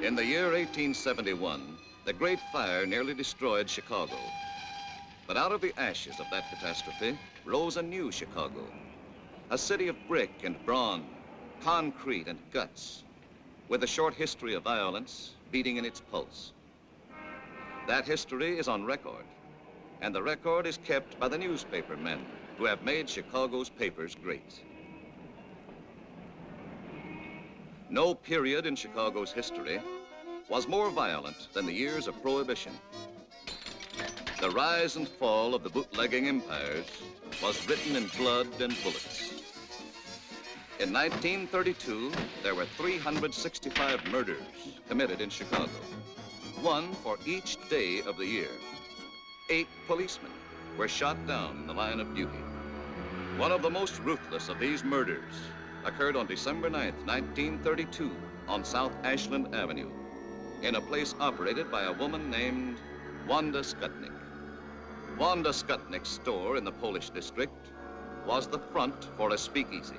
In the year 1871, the Great Fire nearly destroyed Chicago. But out of the ashes of that catastrophe rose a new Chicago, a city of brick and brawn, concrete and guts, with a short history of violence beating in its pulse. That history is on record, and the record is kept by the newspaper men who have made Chicago's papers great. No period in Chicago's history was more violent than the years of Prohibition. The rise and fall of the bootlegging empires was written in blood and bullets. In 1932, there were 365 murders committed in Chicago, one for each day of the year. 8 policemen were shot down in the line of duty. One of the most ruthless of these murders occurred on December 9th, 1932, on South Ashland Avenue, in a place operated by a woman named Wanda Skutnik. Wanda Skutnik's store in the Polish district was the front for a speakeasy.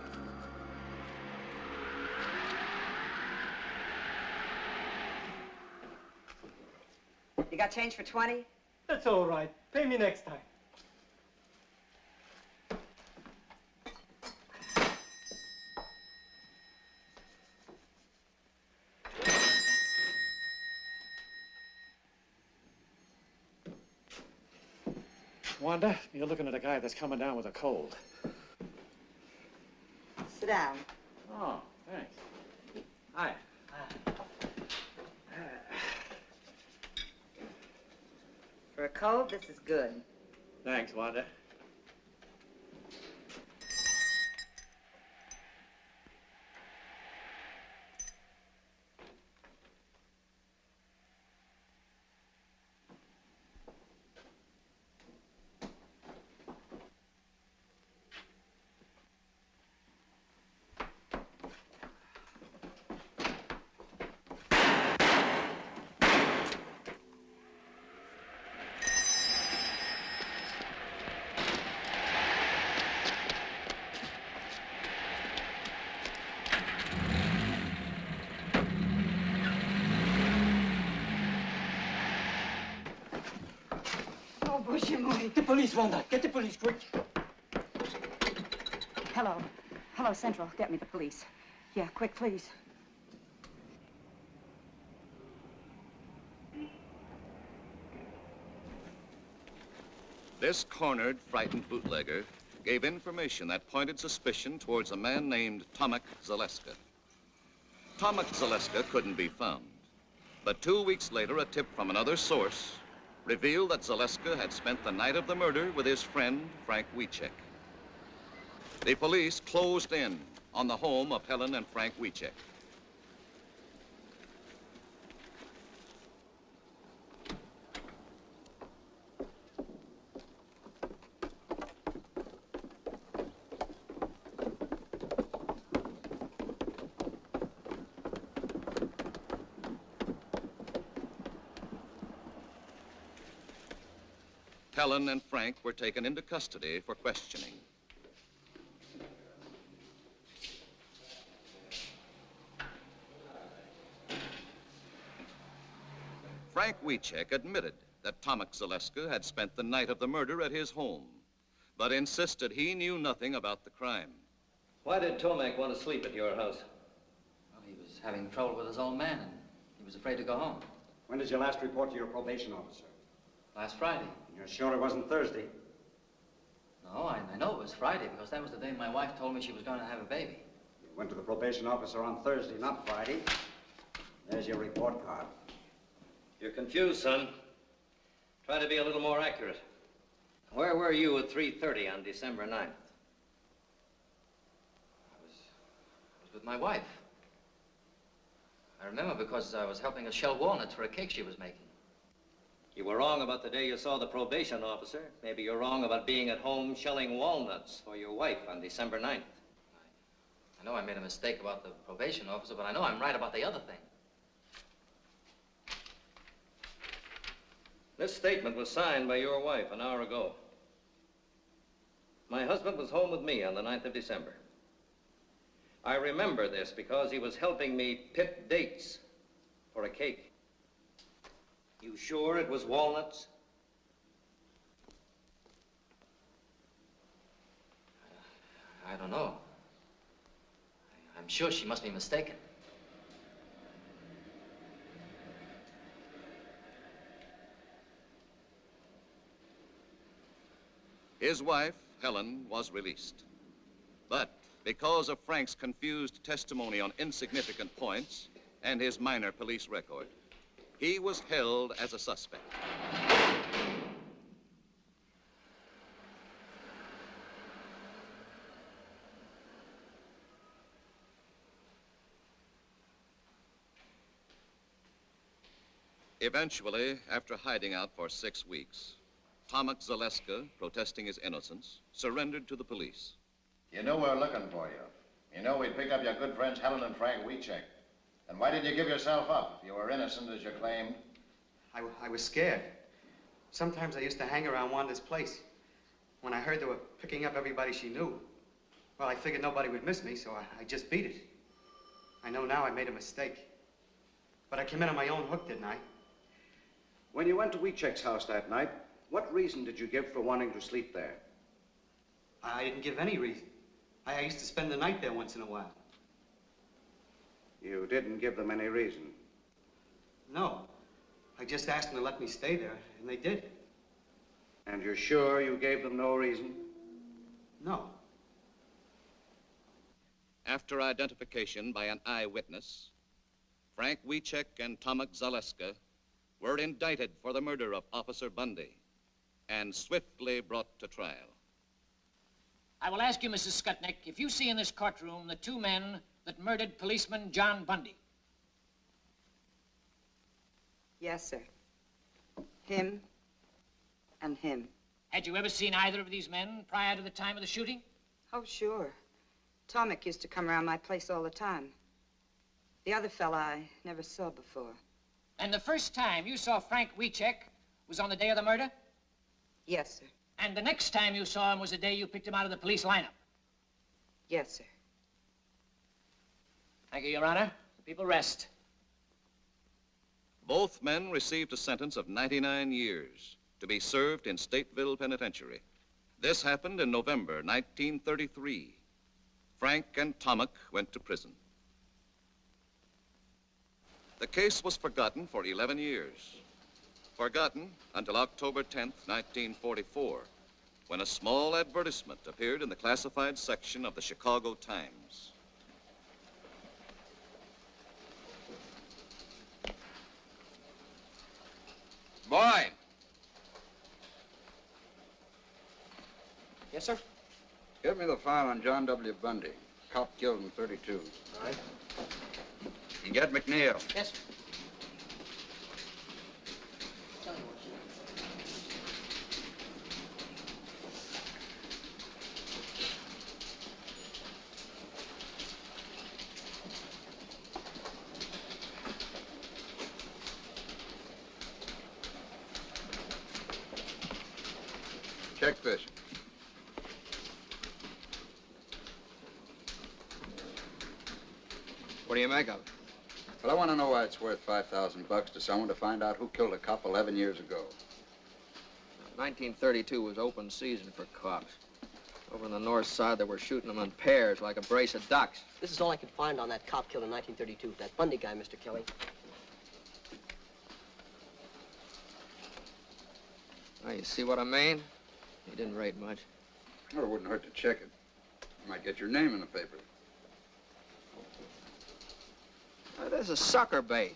You got change for 20? That's all right. Pay me next time. Wanda, you're looking at a guy that's coming down with a cold. Sit down. Oh, thanks. Hi. For a cold, this is good. Thanks, Wanda. Get the police, Wanda. Get the police, quick. Hello. Hello, Central. Get me the police. Yeah, quick, please. This cornered, frightened bootlegger gave information that pointed suspicion towards a man named Tomek Zaleska. Tomek Zaleska couldn't be found, but 2 weeks later, a tip from another source revealed that Zaleska had spent the night of the murder with his friend, Frank Wiecek. The police closed in on the home of Helen and Frank Wiecek. Helen and Frank were taken into custody for questioning. Frank Wiecek admitted that Tomek Zaleska had spent the night of the murder at his home, but insisted he knew nothing about the crime. Why did Tomek want to sleep at your house? Well, he was having trouble with his old man, and he was afraid to go home. When did you last report to your probation officer? Last Friday. You're sure it wasn't Thursday? No, I know it was Friday, because that was the day my wife told me she was going to have a baby. You went to the probation officer on Thursday, not Friday. There's your report card. You're confused, son. Try to be a little more accurate. Where were you at 3:30 on December 9th? I was with my wife. I remember because I was helping her shell walnuts for a cake she was making. You were wrong about the day you saw the probation officer. Maybe you're wrong about being at home shelling walnuts for your wife on December 9th. I know I made a mistake about the probation officer, but I know I'm right about the other thing. This statement was signed by your wife an hour ago. My husband was home with me on the 9th of December. I remember this because he was helping me pick dates for a cake. You sure it was walnuts? I don't know. I'm sure she must be mistaken. His wife, Helen, was released. But because of Frank's confused testimony on insignificant points and his minor police record, he was held as a suspect. Eventually, after hiding out for 6 weeks, Tomek Zaleska, protesting his innocence, surrendered to the police. You knew we were looking for you. You know we'd pick up your good friends Helen and Frank Wiecek. Then why did you give yourself up if you were innocent as you claimed? I was scared. Sometimes I used to hang around Wanda's place. When I heard they were picking up everybody she knew, well, I figured nobody would miss me, so I just beat it. I know now I made a mistake. But I came in on my own hook, didn't I? When you went to Wiecek's house that night, what reason did you give for wanting to sleep there? I didn't give any reason. I used to spend the night there once in a while. You didn't give them any reason? No. I just asked them to let me stay there, and they did. And you're sure you gave them no reason? No. After identification by an eyewitness, Frank Wiecek and Tomek Zaleska were indicted for the murder of Officer Bundy and swiftly brought to trial. I will ask you, Mrs. Skutnik, if you see in this courtroom the two men that murdered policeman John Bundy. Yes, sir. Him and him. Had you ever seen either of these men prior to the time of the shooting? Oh, sure. Tomek used to come around my place all the time. The other fella I never saw before. And the first time you saw Frank Wiecek was on the day of the murder? Yes, sir. And the next time you saw him was the day you picked him out of the police lineup? Yes, sir. Thank you, Your Honor. The people rest. Both men received a sentence of 99 years to be served in Stateville Penitentiary. This happened in November 1933. Frank and Tomek went to prison. The case was forgotten for 11 years. Forgotten until October 10th, 1944, when a small advertisement appeared in the classified section of the Chicago Times. Boy! Yes, sir? Give me the file on John W. Bundy, cop killed in 32. All right. And get McNeal. Yes, sir. Check this. What do you make of it? Well, I want to know why it's worth $5,000 to someone to find out who killed a cop 11 years ago. 1932 was open season for cops. Over on the north side, they were shooting them in pairs like a brace of ducks. This is all I could find on that cop killed in 1932, that Bundy guy, Mr. Kelly. Now, you see what I mean? He didn't rate much. Well, it wouldn't hurt to check it. You might get your name in the paper. Now, this is sucker bait.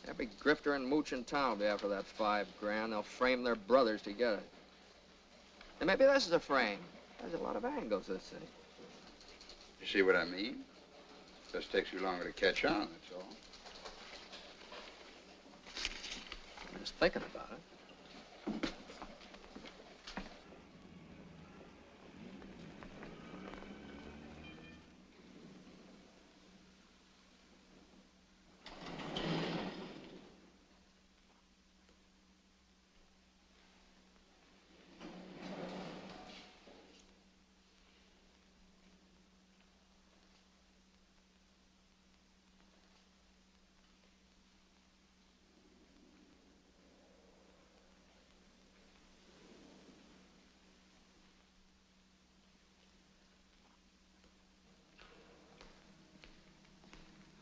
Every grifter and mooch in town will be after that $5 grand. They'll frame their brothers to get it. And maybe this is a frame. There's a lot of angles, this thing. You see what I mean? Just takes you longer to catch on, that's all. I'm just thinking about it.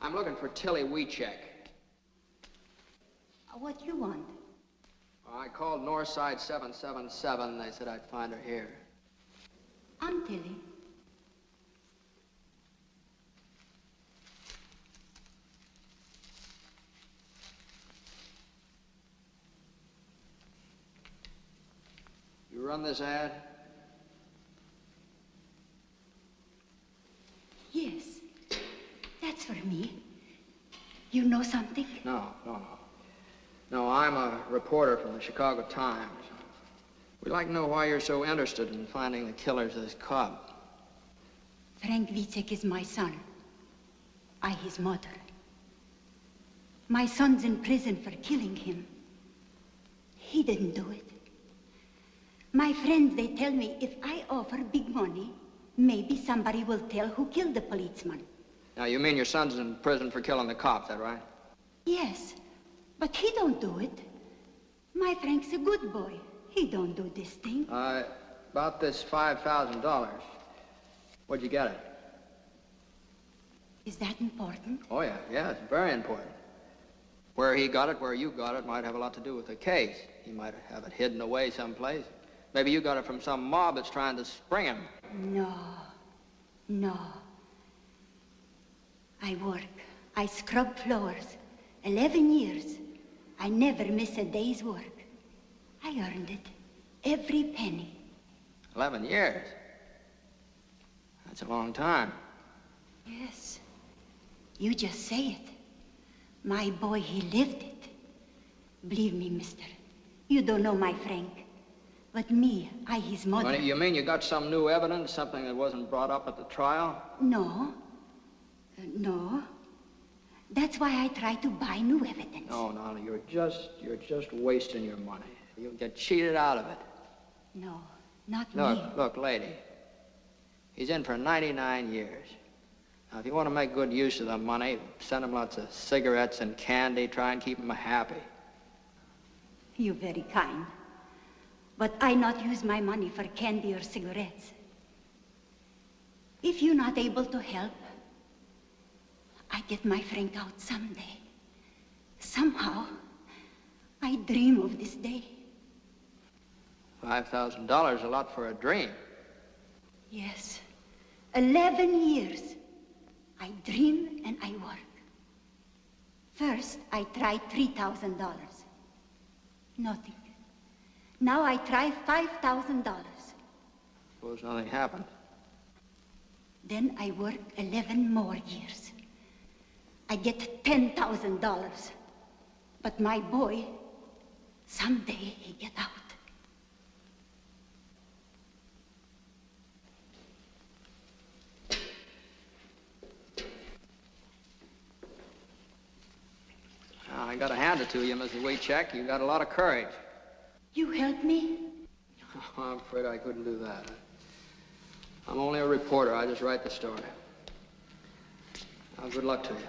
I'm looking for Tillie Wiecek. What you want? I called Northside 777. They said I'd find her here. I'm Tillie. You run this ad? Yes. That's for me. You know something? No. No, I'm a reporter from the Chicago Times. We'd like to know why you're so interested in finding the killers of this Cobb. Frank Wiecek is my son. I his mother. My son's in prison for killing him. He didn't do it. My friends, they tell me if I offer big money, maybe somebody will tell who killed the policeman. Now, you mean your son's in prison for killing the cop, is that right? Yes, but he don't do it. My Frank's a good boy. He don't do this thing. About this $5,000. Where'd you get it? Is that important? Oh, yeah, it's very important. Where he got it, where you got it, might have a lot to do with the case. He might have it hidden away someplace. Maybe you got it from some mob that's trying to spring him. No. I work. I scrub floors. 11 years. I never miss a day's work. I earned it. Every penny. 11 years? That's a long time. Yes. You just say it. My boy, he lived it. Believe me, mister. You don't know my Frank. But me, I his mother. You mean you got some new evidence, something that wasn't brought up at the trial? No. No. That's why I try to buy new evidence. No, you're just wasting your money. You'll get cheated out of it. No, not me. Look, lady. He's in for 99 years. Now, if you want to make good use of the money, send him lots of cigarettes and candy. Try and keep him happy. You're very kind. But I not use my money for candy or cigarettes. If you're not able to help, I get my Frank out someday. Somehow, I dream of this day. $5,000 a lot for a dream. Yes. 11 years. I dream and I work. First, I tried $3,000. Nothing. Now I try $5,000. Suppose nothing happened. Then I work 11 more years. I get $10,000. But my boy, someday he get out. I gotta hand it to you, Mrs. Wiecek. You got a lot of courage. You help me? Oh, I'm afraid I couldn't do that. I'm only a reporter. I just write the story. Now, good luck to you.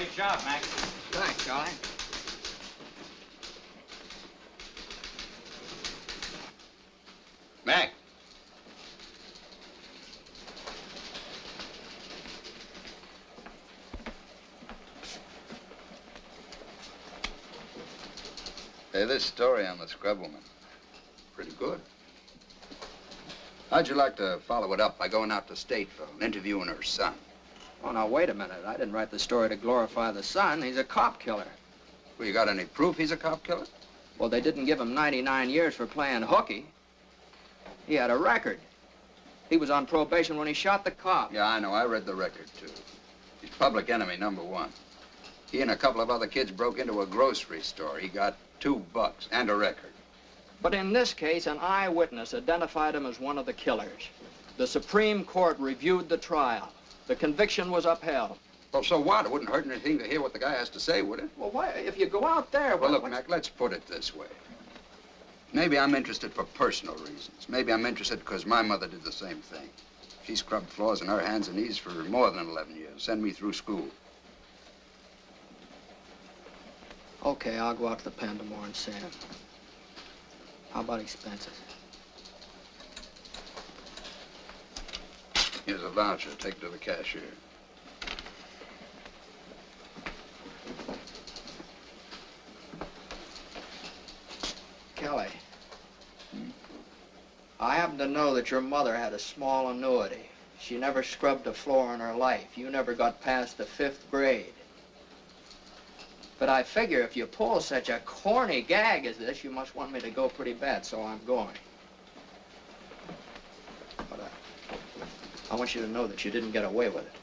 Great job, Mac. Thanks, Charlie. Mac. Hey, this story on the scrub woman, pretty good. How'd you like to follow it up by going out to Stateville and interviewing her son? Oh, now, wait a minute. I didn't write the story to glorify the son. He's a cop killer. Well, you got any proof he's a cop killer? Well, they didn't give him 99 years for playing hooky. He had a record. He was on probation when he shot the cop. Yeah, I know. I read the record, too. He's public enemy #1. He and a couple of other kids broke into a grocery store. He got $2 and a record. But in this case, an eyewitness identified him as one of the killers. The Supreme Court reviewed the trial. The conviction was upheld. Well, so what? It wouldn't hurt anything to hear what the guy has to say, would it? Well, why, if you go out there... Well, look, Mac, let's put it this way. Maybe I'm interested for personal reasons. Maybe I'm interested because my mother did the same thing. She scrubbed floors on her hands and knees for more than 11 years, sent me through school. Okay, I'll go out to the pen tomorrow and see him. How about expenses? Here's a voucher. Take it to the cashier. Kelly, I happen to know that your mother had a small annuity. She never scrubbed a floor in her life. You never got past the 5th grade. But I figure if you pull such a corny gag as this, you must want me to go pretty bad, so I'm going. But I want you to know that you didn't get away with it.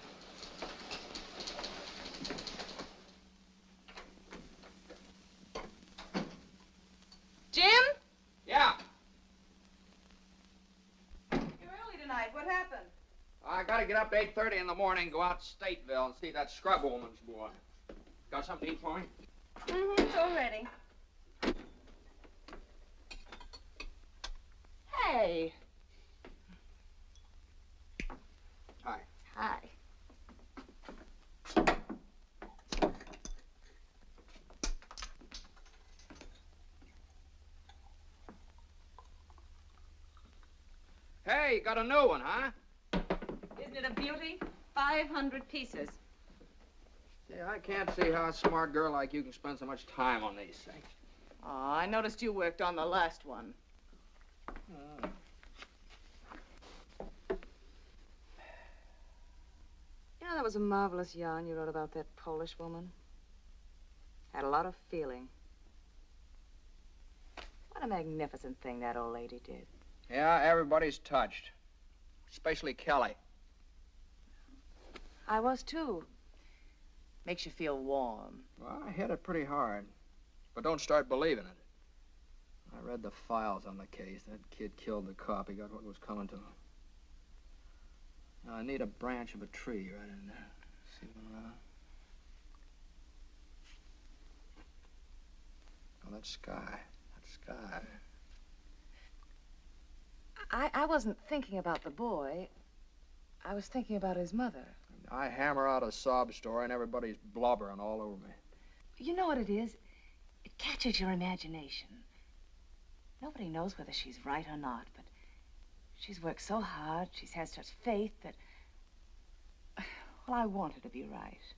Jim? Yeah? You're early tonight. What happened? I gotta get up at 8:30 in the morning, go out to Stateville and see that scrub woman's boy. Got something to eat for me? Mm-hmm, it's all ready. Hey. Hi. Hi. Hey, you got a new one, huh? Isn't it a beauty? 500 pieces. Yeah, I can't see how a smart girl like you can spend so much time on these things. Oh, I noticed you worked on the last one. You know, that was a marvelous yarn you wrote about that Polish woman. Had a lot of feeling. What a magnificent thing that old lady did. Yeah, everybody's touched. Especially Kelly. I was, too. Makes you feel warm. Well, I hit it pretty hard. But don't start believing it. I read the files on the case. That kid killed the cop. He got what was coming to him. Now, I need a branch of a tree right in there. See one around? Oh, that sky. That sky. I wasn't thinking about the boy. I was thinking about his mother. I hammer out a sob story and everybody's blubbering all over me. You know what it is? It catches your imagination. Nobody knows whether she's right or not, but she's worked so hard, she's had such faith that... Well, I want her to be right.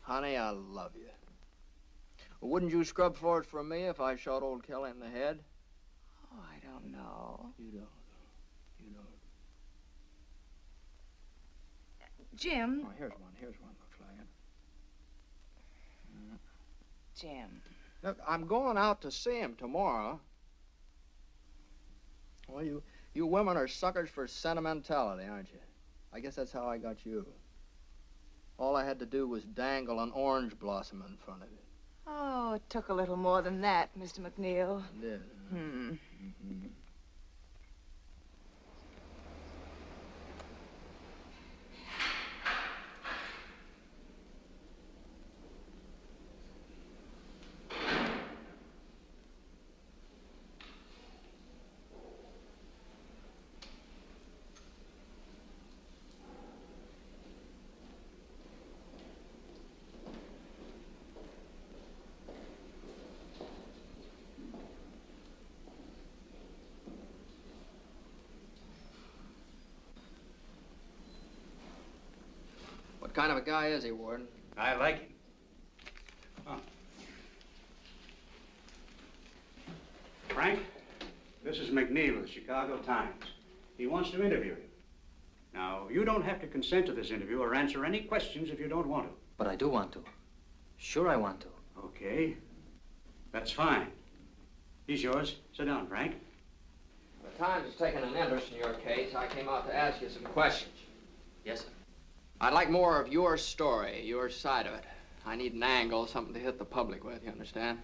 Honey, I love you. Well, wouldn't you scrub floors for me if I shot old Kelly in the head? Oh, I don't know. You don't. You don't. Jim. Oh, here's one. Here's one. Looks like it. Jim. Look, I'm going out to see him tomorrow. Well, you women are suckers for sentimentality, aren't you? I guess that's how I got you. All I had to do was dangle an orange blossom in front of you. Oh, it took a little more than that, Mr. McNeal. It did. Mm-hmm. What kind of a guy is he, Warden? I like him. Oh. Frank, this is McNeal of the Chicago Times. He wants to interview you. Now, you don't have to consent to this interview or answer any questions if you don't want to. But I do want to. Sure I want to. Okay. That's fine. He's yours. Sit down, Frank. The Times has taken an interest in your case. I came out to ask you some questions. Yes, sir. I'd like more of your story, your side of it. I need an angle, something to hit the public with, you understand?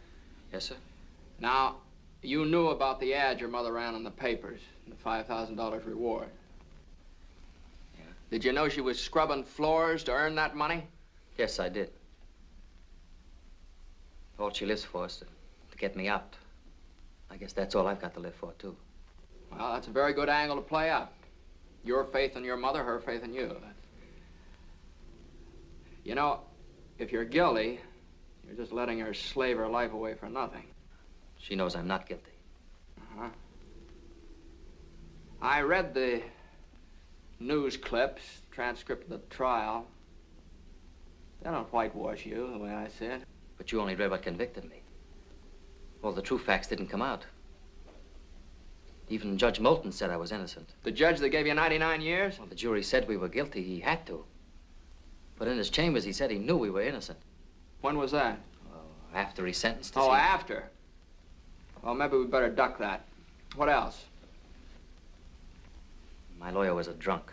Yes, sir. Now, you knew about the ad your mother ran in the papers, and the $5,000 reward. Yeah. Did you know she was scrubbing floors to earn that money? Yes, I did. All she lives for is to get me out. I guess that's all I've got to live for, too. Well, that's a very good angle to play up. Your faith in your mother, her faith in you. You know, if you're guilty, you're just letting her slave her life away for nothing. She knows I'm not guilty. Uh-huh. I read the news clips, transcript of the trial. They don't whitewash you, the way I see it. But you only read what convicted me. All the true facts didn't come out. Even Judge Moulton said I was innocent. The judge that gave you 99 years? Well, the jury said we were guilty. He had to. But in his chambers, he said he knew we were innocent. When was that? Oh, after he sentenced us. Oh, after? Well, maybe we better duck that. What else? My lawyer was a drunk.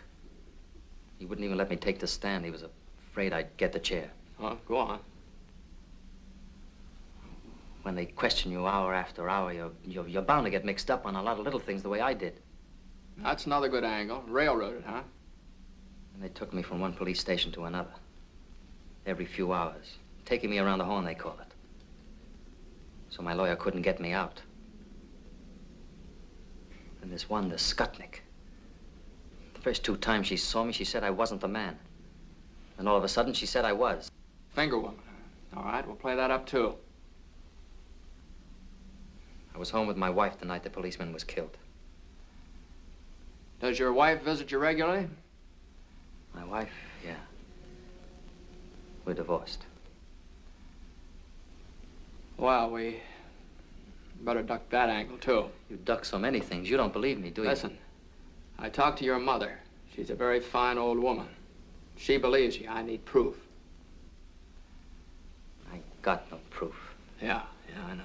He wouldn't even let me take the stand. He was afraid I'd get the chair. Oh, go on. When they question you hour after hour, you're bound to get mixed up on a lot of little things the way I did. That's another good angle. Railroaded, huh? And they took me from one police station to another. Every few hours. Taking me around the horn, they call it. So my lawyer couldn't get me out. And this one, the Skutnik. The first 2 times she saw me, she said I wasn't the man. And all of a sudden, she said I was. Finger woman. All right, we'll play that up, too. I was home with my wife the night the policeman was killed. Does your wife visit you regularly? My wife, yeah. We're divorced. Well, we better duck that angle, too. You duck so many things. You don't believe me, do you? Listen, I talked to your mother. She's a very fine old woman. She believes you. I need proof. I got no proof. Yeah, I know.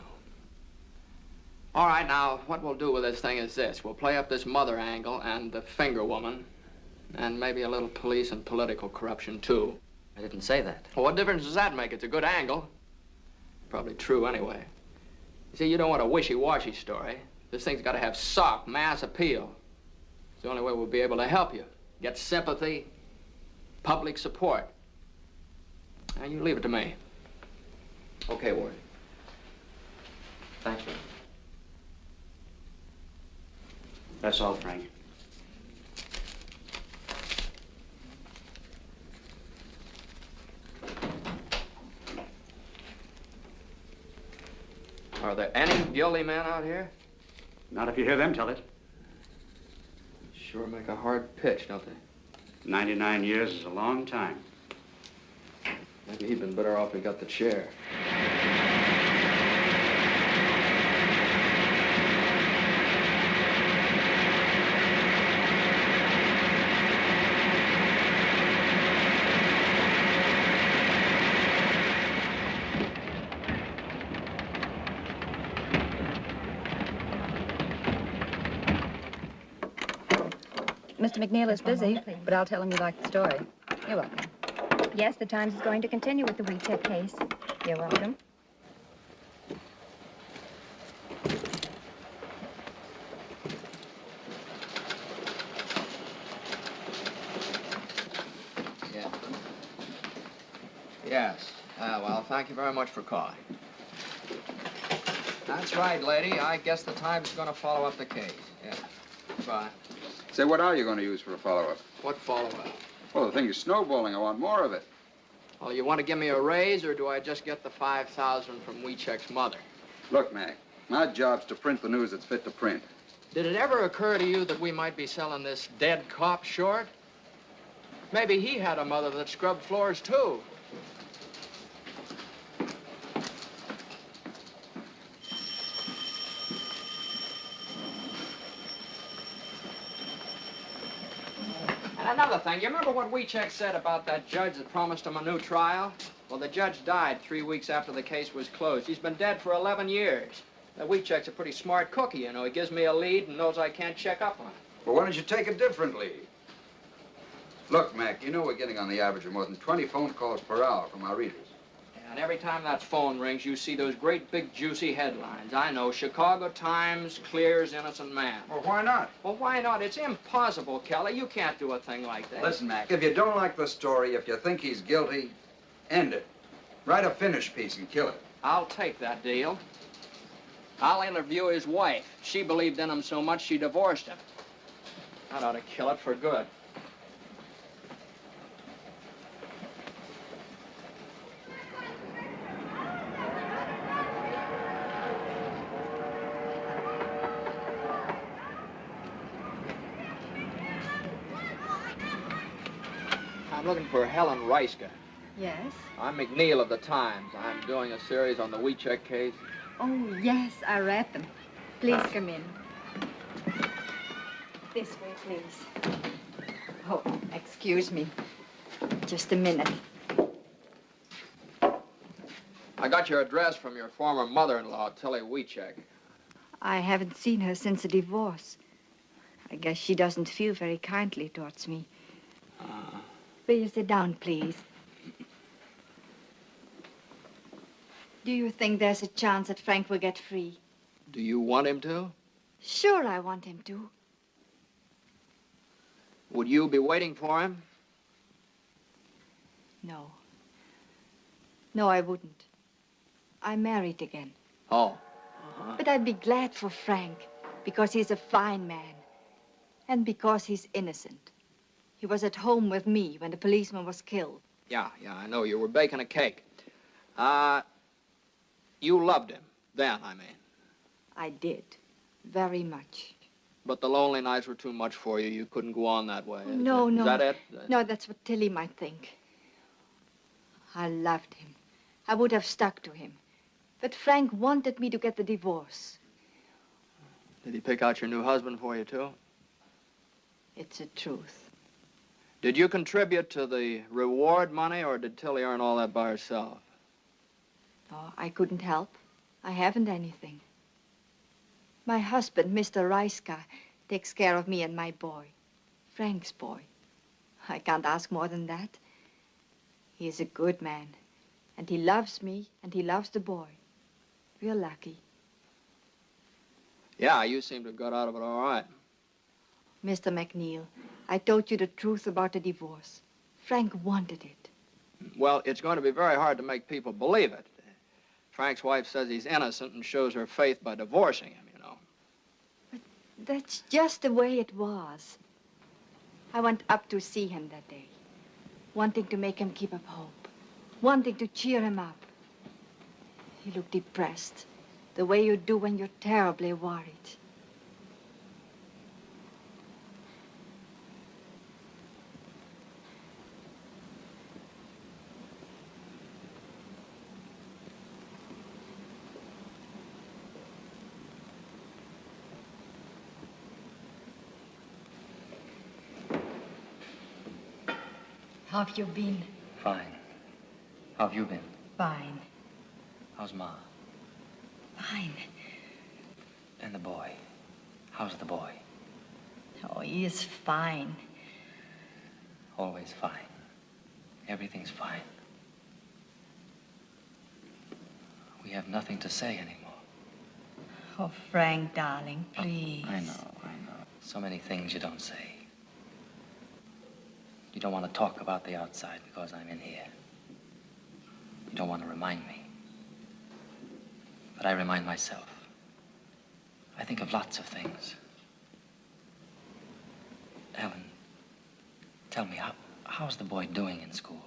All right, now, what we'll do with this thing is this. We'll play up this mother angle and the finger woman, and maybe a little police and political corruption, too. I didn't say that. Well, what difference does that make? It's a good angle. Probably true, anyway. You see, you don't want a wishy-washy story. This thing's got to have sock, mass appeal. It's the only way we'll be able to help you. Get sympathy, public support. Now, you leave it to me. Okay, Ward. Thank you. That's all, Frank. Are there any guilty men out here? Not if you hear them tell it. Sure make a hard pitch, don't they? 99 years is a long time. Maybe he'd been better off if he got the chair. Mr. McNeal is busy, but I'll tell him you like the story. You're welcome. Yes, the Times is going to continue with the Wiecek case. You're welcome. Yeah. Yes. Well, thank you very much for calling. That's right, lady. I guess the Times is going to follow up the case. Yeah. Goodbye. Say, what are you going to use for a follow-up? What follow-up? Well, the thing is snowballing. I want more of it. Well, you want to give me a raise, or do I just get the $5,000 from Wiecek's mother? Look, Mac, my job's to print the news that's fit to print. Did it ever occur to you that we might be selling this dead cop short? Maybe he had a mother that scrubbed floors, too. And another thing, you remember what Wiecek said about that judge that promised him a new trial? Well, the judge died 3 weeks after the case was closed. He's been dead for 11 years. Now, Wiecek's a pretty smart cookie, you know. He gives me a lead and knows I can't check up on it. Well, why don't you take a different lead? Look, Mac, you know we're getting on the average of more than 20 phone calls per hour from our readers. And every time that phone rings, you see those great big juicy headlines. I know, Chicago Times clears innocent man. Well, why not? Well, why not? It's impossible, Kelly. You can't do a thing like that. Listen, Mac, if you don't like the story, if you think he's guilty, end it. Write a finish piece and kill it. I'll take that deal. I'll interview his wife. She believed in him so much she divorced him. That ought to kill it for good. I'm looking for Helen Reiska. Yes? I'm McNeal of the Times. I'm doing a series on the Wiecek case. Oh, yes, I read them. Please come in. This way, please. Oh, excuse me. Just a minute. I got your address from your former mother-in-law, Tillie Wiecek. I haven't seen her since the divorce. I guess she doesn't feel very kindly towards me. Will you sit down, please? Do you think there's a chance that Frank will get free? Do you want him to? Sure, I want him to. Would you be waiting for him? No. No, I wouldn't. I'm married again. Oh. But I'd be glad for Frank, because he's a fine man. And because he's innocent. He was at home with me when the policeman was killed. Yeah, I know. You were baking a cake. You loved him. Then, I mean. I did. Very much. But the lonely nights were too much for you. You couldn't go on that way. No. Is that it? No, that's what Tillie might think. I loved him. I would have stuck to him. But Frank wanted me to get the divorce. Did he pick out your new husband for you, too? It's the truth. Did you contribute to the reward money, or did Tillie earn all that by herself? Oh, I couldn't help. I haven't anything. My husband, Mr. Reiska, takes care of me and my boy. Frank's boy. I can't ask more than that. He is a good man. And he loves me, and he loves the boy. We're lucky. Yeah, you seem to have got out of it all right. Mr. McNeal, I told you the truth about the divorce. Frank wanted it. Well, it's going to be very hard to make people believe it. Frank's wife says he's innocent and shows her faith by divorcing him, you know. But that's just the way it was. I went up to see him that day, wanting to make him keep up hope, wanting to cheer him up. He looked depressed, the way you do when you're terribly worried. How have you been? Fine. How have you been? Fine. How's Ma? Fine. And the boy? How's the boy? Oh, he is fine. Always fine. Everything's fine. We have nothing to say anymore. Oh, Frank, darling, please. I know. So many things you don't say. You don't want to talk about the outside because I'm in here. You don't want to remind me. But I remind myself. I think of lots of things. Ellen, tell me, how's the boy doing in school?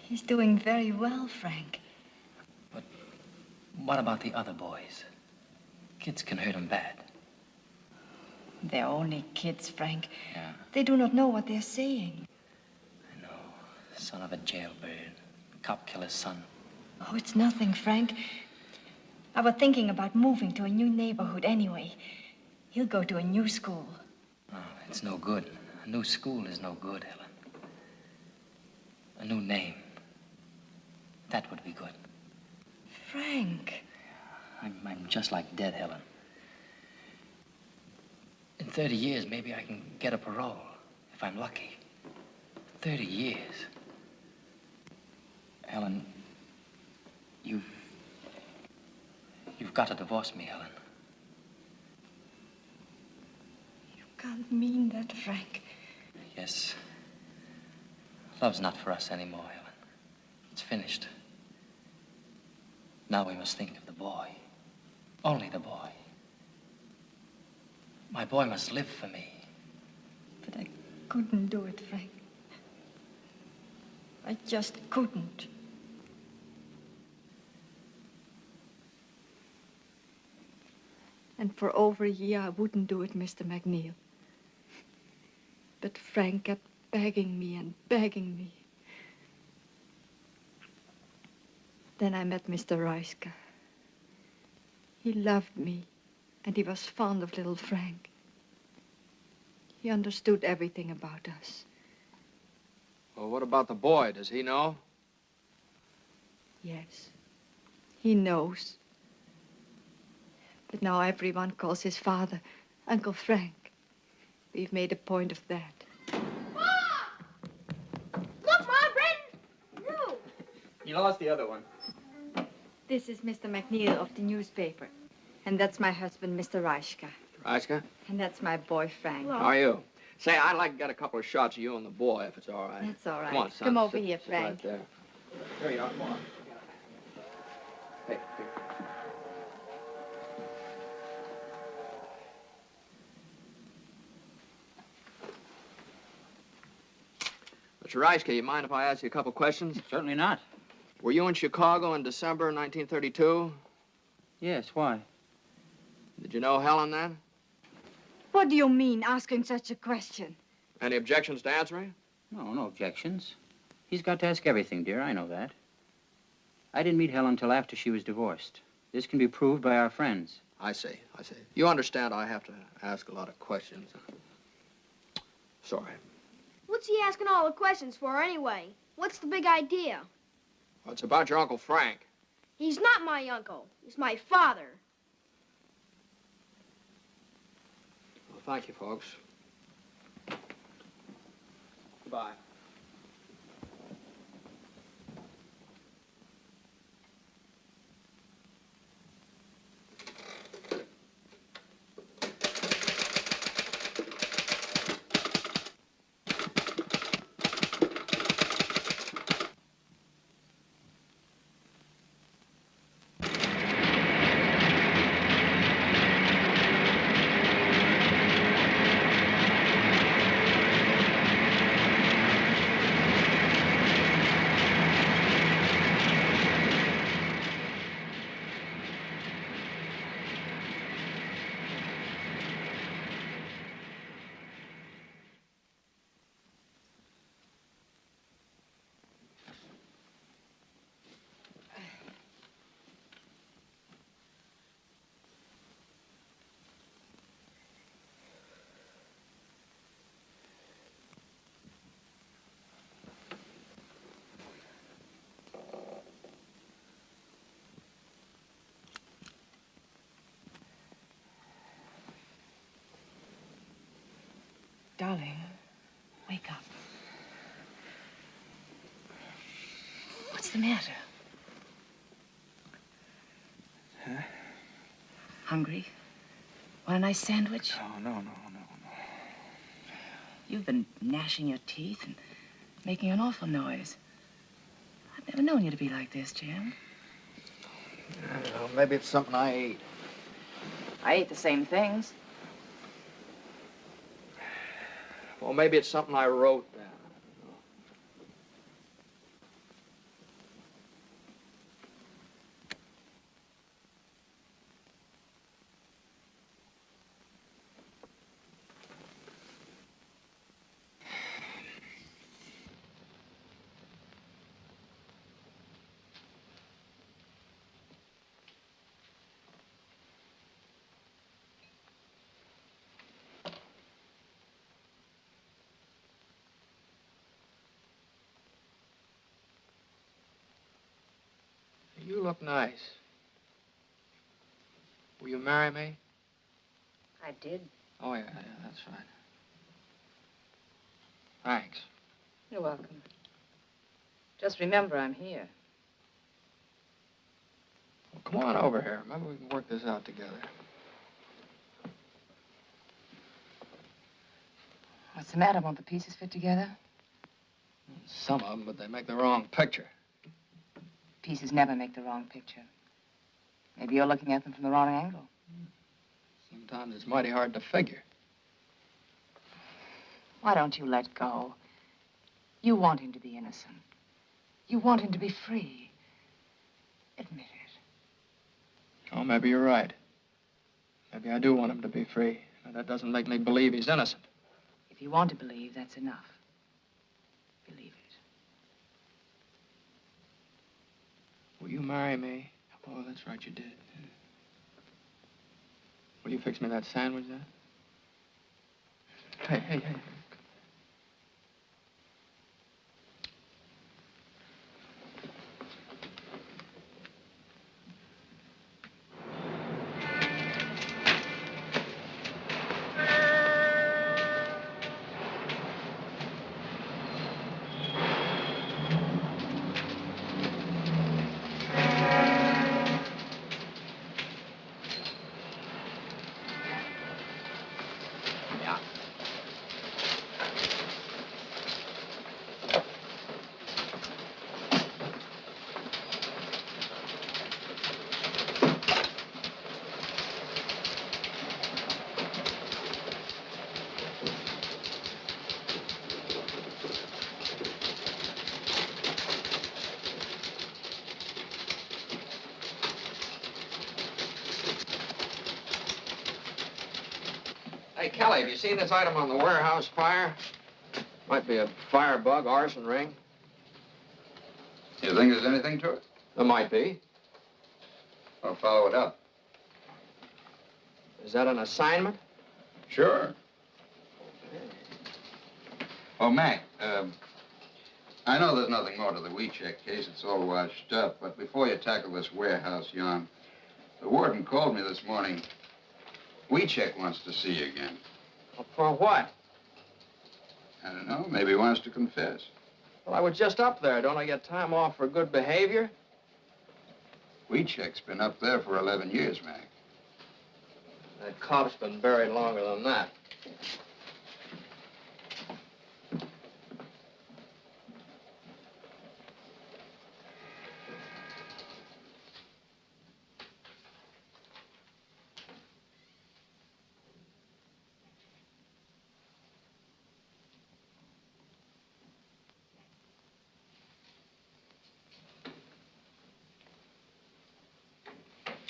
He's doing very well, Frank. But what about the other boys? Kids can hurt him bad. They're only kids, Frank. Yeah. They do not know what they're saying. Son of a jailbird. Cop killer's son. Oh, it's nothing, Frank. I was thinking about moving to a new neighborhood anyway. He'll go to a new school. Oh, it's no good. A new school is no good, Helen. A new name. That would be good. Frank. I'm just like dead, Helen. In 30 years, maybe I can get a parole, if I'm lucky. 30 years. Helen, you've got to divorce me, Helen. You can't mean that, Frank. Yes. Love's not for us anymore, Helen. It's finished. Now we must think of the boy. Only the boy. My boy must live for me. But I couldn't do it, Frank. I just couldn't. And for over a year, I wouldn't do it, Mr. McNeal. But Frank kept begging me and begging me. Then I met Mr. Reiska. He loved me, and he was fond of little Frank. He understood everything about us. Well, what about the boy? Does he know? Yes, he knows. But now everyone calls his father Uncle Frank. We've made a point of that. Look, Mom, Brandon! No! You lost the other one. This is Mr. McNeal of the newspaper. And that's my husband, Mr. Reiska. Reiska? And that's my boy, Frank. How are you? Say, I'd like to get a couple of shots of you and the boy, if it's all right. That's all right. Come on, son. Come over Sit- here, sit Frank. Right there. There you are. Come on. Hey, here. Mr. Reiska, you mind if I ask you a couple questions? Certainly not. Were you in Chicago in December 1932? Yes, why? Did you know Helen then? What do you mean, asking such a question? Any objections to answering? No objections. He's got to ask everything, dear. I know that. I didn't meet Helen until after she was divorced. This can be proved by our friends. I see. You understand I have to ask a lot of questions. Sorry. What's he asking all the questions for anyway? What's the big idea? Well, it's about your Uncle Frank. He's not my uncle. He's my father. Well, thank you, folks. Goodbye. Darling, wake up. What's the matter? Huh? Hungry? Want a nice sandwich? No. You've been gnashing your teeth and making an awful noise. I've never known you to be like this, Jim. I don't know. Maybe it's something I ate. I ate the same things. Well, maybe it's something I wrote down. You look nice. Will you marry me? I did. Oh, yeah, that's right. Thanks. You're welcome. Just remember I'm here. Well, come on over here. Maybe we can work this out together. What's the matter? Won't the pieces fit together? Some of them, but they make the wrong picture. Pieces never make the wrong picture. Maybe you're looking at them from the wrong angle. Sometimes it's mighty hard to figure. Why don't you let go? You want him to be innocent. You want him to be free. Admit it. Oh, maybe you're right. Maybe I do want him to be free. But that doesn't make me believe he's innocent. If you want to believe, that's enough. Believe it. Will you marry me? Oh, that's right, you did. Will you fix me that sandwich then? Hey. Hey, Kelly, have you seen this item on the warehouse fire? Might be a firebug, arson ring. You think there's anything to it? There might be. I'll follow it up. Is that an assignment? Sure. Oh, Mac, I know there's nothing more to the Wiecek case. It's all washed up. But before you tackle this warehouse yarn, the warden called me this morning. Wiecek wants to see you again. Well, for what? I don't know. Maybe he wants to confess. Well, I was just up there. Don't I get time off for good behavior? Wiecek's been up there for 11 years, Mac. That Cobb's been buried longer than that.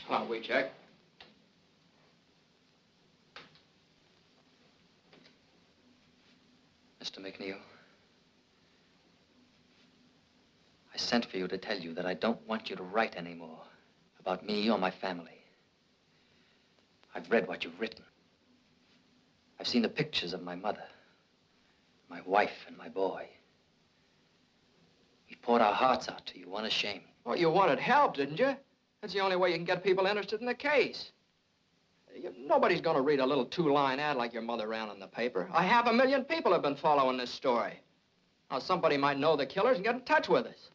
Hello, Wiecek. Mr. McNeal, I sent for you to tell you that I don't want you to write anymore about me or my family. I've read what you've written. I've seen the pictures of my mother, my wife, and my boy. We poured our hearts out to you, unashamed. Well, you wanted help, didn't you? That's the only way you can get people interested in the case. Nobody's going to read a little two-line ad like your mother ran in the paper. 500,000 people have been following this story. Now, somebody might know the killers and get in touch with us.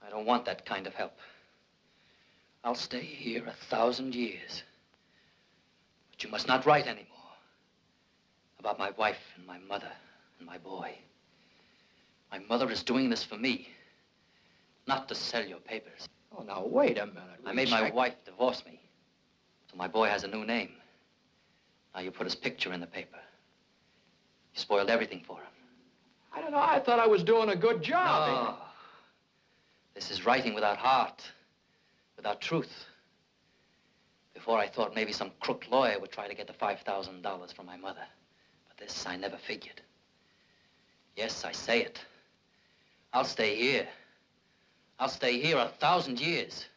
I don't want that kind of help. I'll stay here 1,000 years. But you must not write anymore about my wife and my mother and my boy. My mother is doing this for me, not to sell your papers. Oh, now, wait a minute. I made my wife divorce me, so my boy has a new name. Now you put his picture in the paper. You spoiled everything for him. I don't know. I thought I was doing a good job. No. This is writing without heart, without truth. Before I thought maybe some crook lawyer would try to get the $5,000 from my mother. But this I never figured. Yes, I say it. I'll stay here. I'll stay here 1,000 years.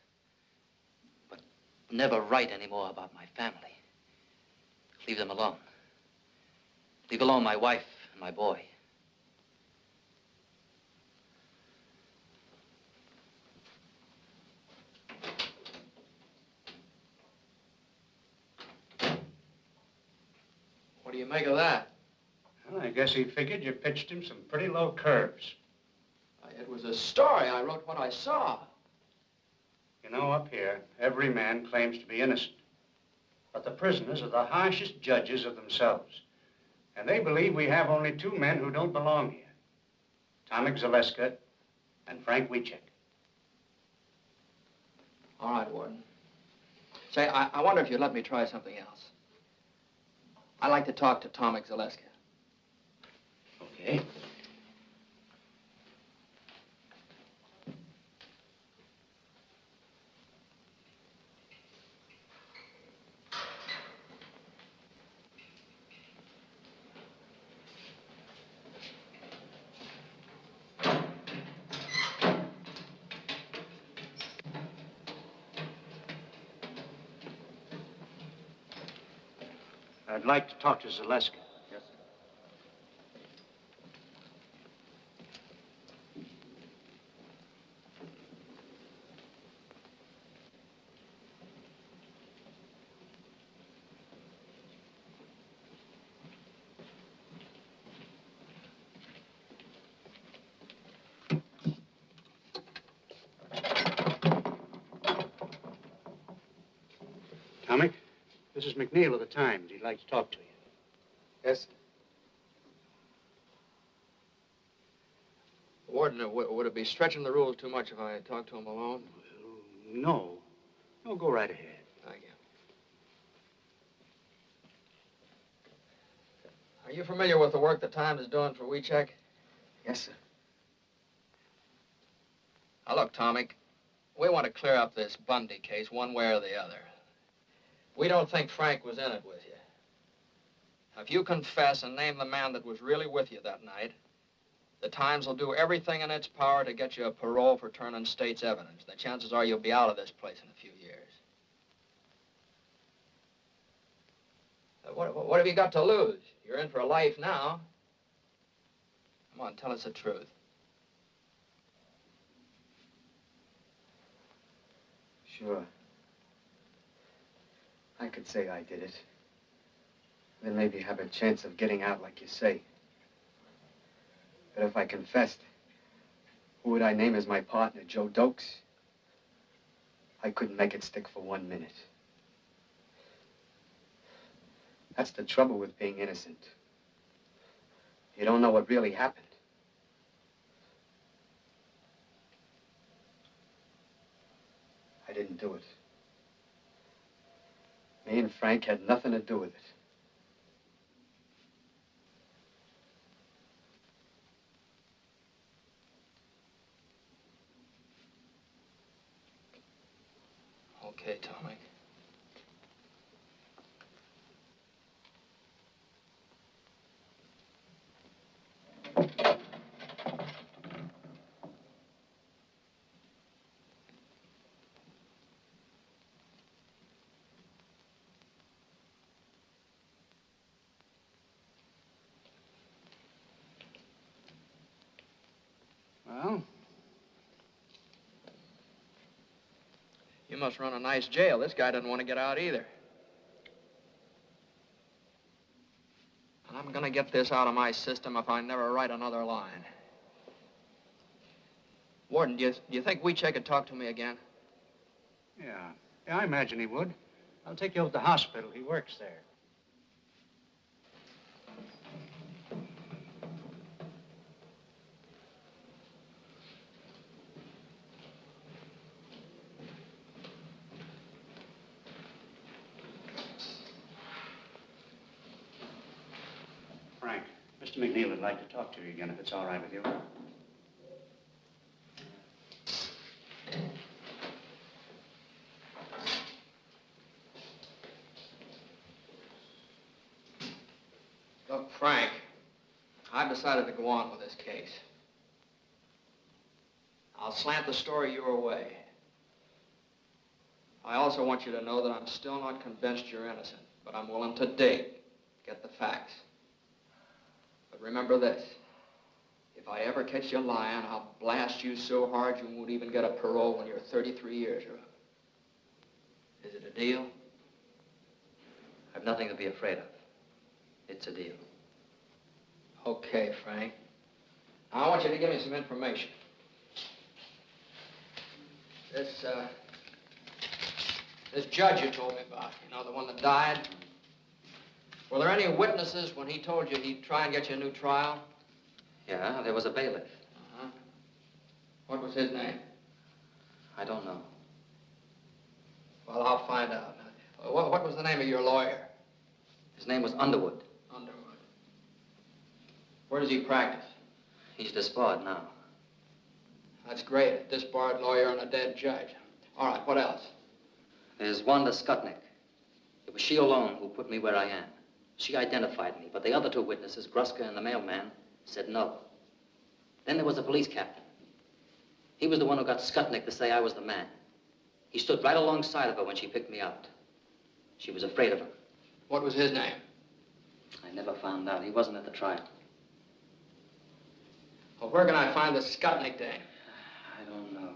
But never write anymore about my family. Leave them alone. Leave alone my wife and my boy. do you make of that? Well, I guess he figured you pitched him some pretty low curves. It was a story. I wrote what I saw. You know, up here, every man claims to be innocent. But the prisoners are the harshest judges of themselves. And they believe we have only two men who don't belong here. Tomek Zaleska and Frank Wiecek. All right, Warden. Say, I wonder if you'd let me try something else. I'd like to talk to Tomek Zaleska. Okay. I'd like to talk to Zaleska. Yes, sir. Tomek, this is McNeal of the Times. He'd like to talk to you. Yes. Warden, would it be stretching the rules too much if I talked to him alone? No. No, go right ahead. Thank you. Are you familiar with the work the Times is doing for Wiecek? Yes, sir. Now, look, Tomek, we want to clear up this Bundy case one way or the other. We don't think Frank was in it with you. Now, if you confess and name the man that was really with you that night, the Times will do everything in its power to get you a parole for turning state's evidence. The chances are you'll be out of this place in a few years. What have you got to lose? You're in for a life now. Come on, tell us the truth. Sure. I could say I did it. Then maybe have a chance of getting out like you say. But if I confessed, who would I name as my partner, Joe Dokes? I couldn't make it stick for 1 minute. That's the trouble with being innocent. You don't know what really happened. I didn't do it. Me and Frank had nothing to do with it. Okay, Tomek. Well? You must run a nice jail. This guy doesn't want to get out either. And I'm gonna get this out of my system if I never write another line. Warden, do you think Wiecek could talk to me again? Yeah. Yeah, I imagine he would. I'll take you over to the hospital. He works there. Frank, Mr. McNeal would like to talk to you again, if it's all right with you. Look, Frank, I've decided to go on with this case. I'll slant the story your way. I also want you to know that I'm still not convinced you're innocent, but I'm willing to dig, get the facts. But remember this, if I ever catch you lying, I'll blast you so hard you won't even get a parole when you're 33 years up. Is it a deal? I've nothing to be afraid of. It's a deal. Okay, Frank. Now, I want you to give me some information. This judge you told me about, you know, the one that died. Were there any witnesses when he told you he'd try and get you a new trial? Yeah, there was a bailiff. Uh-huh. What was his name? I don't know. Well, I'll find out. What was the name of your lawyer? His name was Underwood. Underwood. Where does he practice? He's disbarred now. That's great. A disbarred lawyer and a dead judge. All right, what else? There's Wanda Skutnik. It was she alone who put me where I am. She identified me, but the other two witnesses, Gruska and the mailman, said no. Then there was the police captain. He was the one who got Skutnik to say I was the man. He stood right alongside of her when she picked me out. She was afraid of him. What was his name? I never found out. He wasn't at the trial. Well, where can I find the Skutnik dame? I don't know.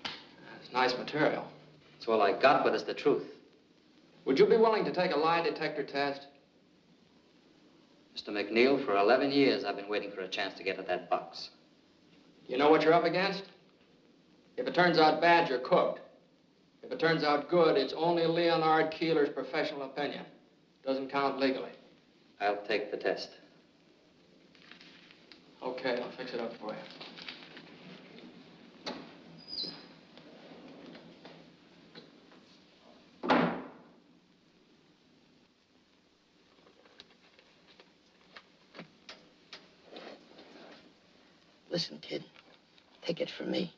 That's nice material. It's all I got, but it's the truth. Would you be willing to take a lie detector test? Mr. McNeal, for 11 years, I've been waiting for a chance to get at that box. You know what you're up against? If it turns out bad, you're cooked. If it turns out good, it's only Leonard Keeler's professional opinion. Doesn't count legally. I'll take the test. Okay, I'll fix it up for you. Listen, kid, take it from me.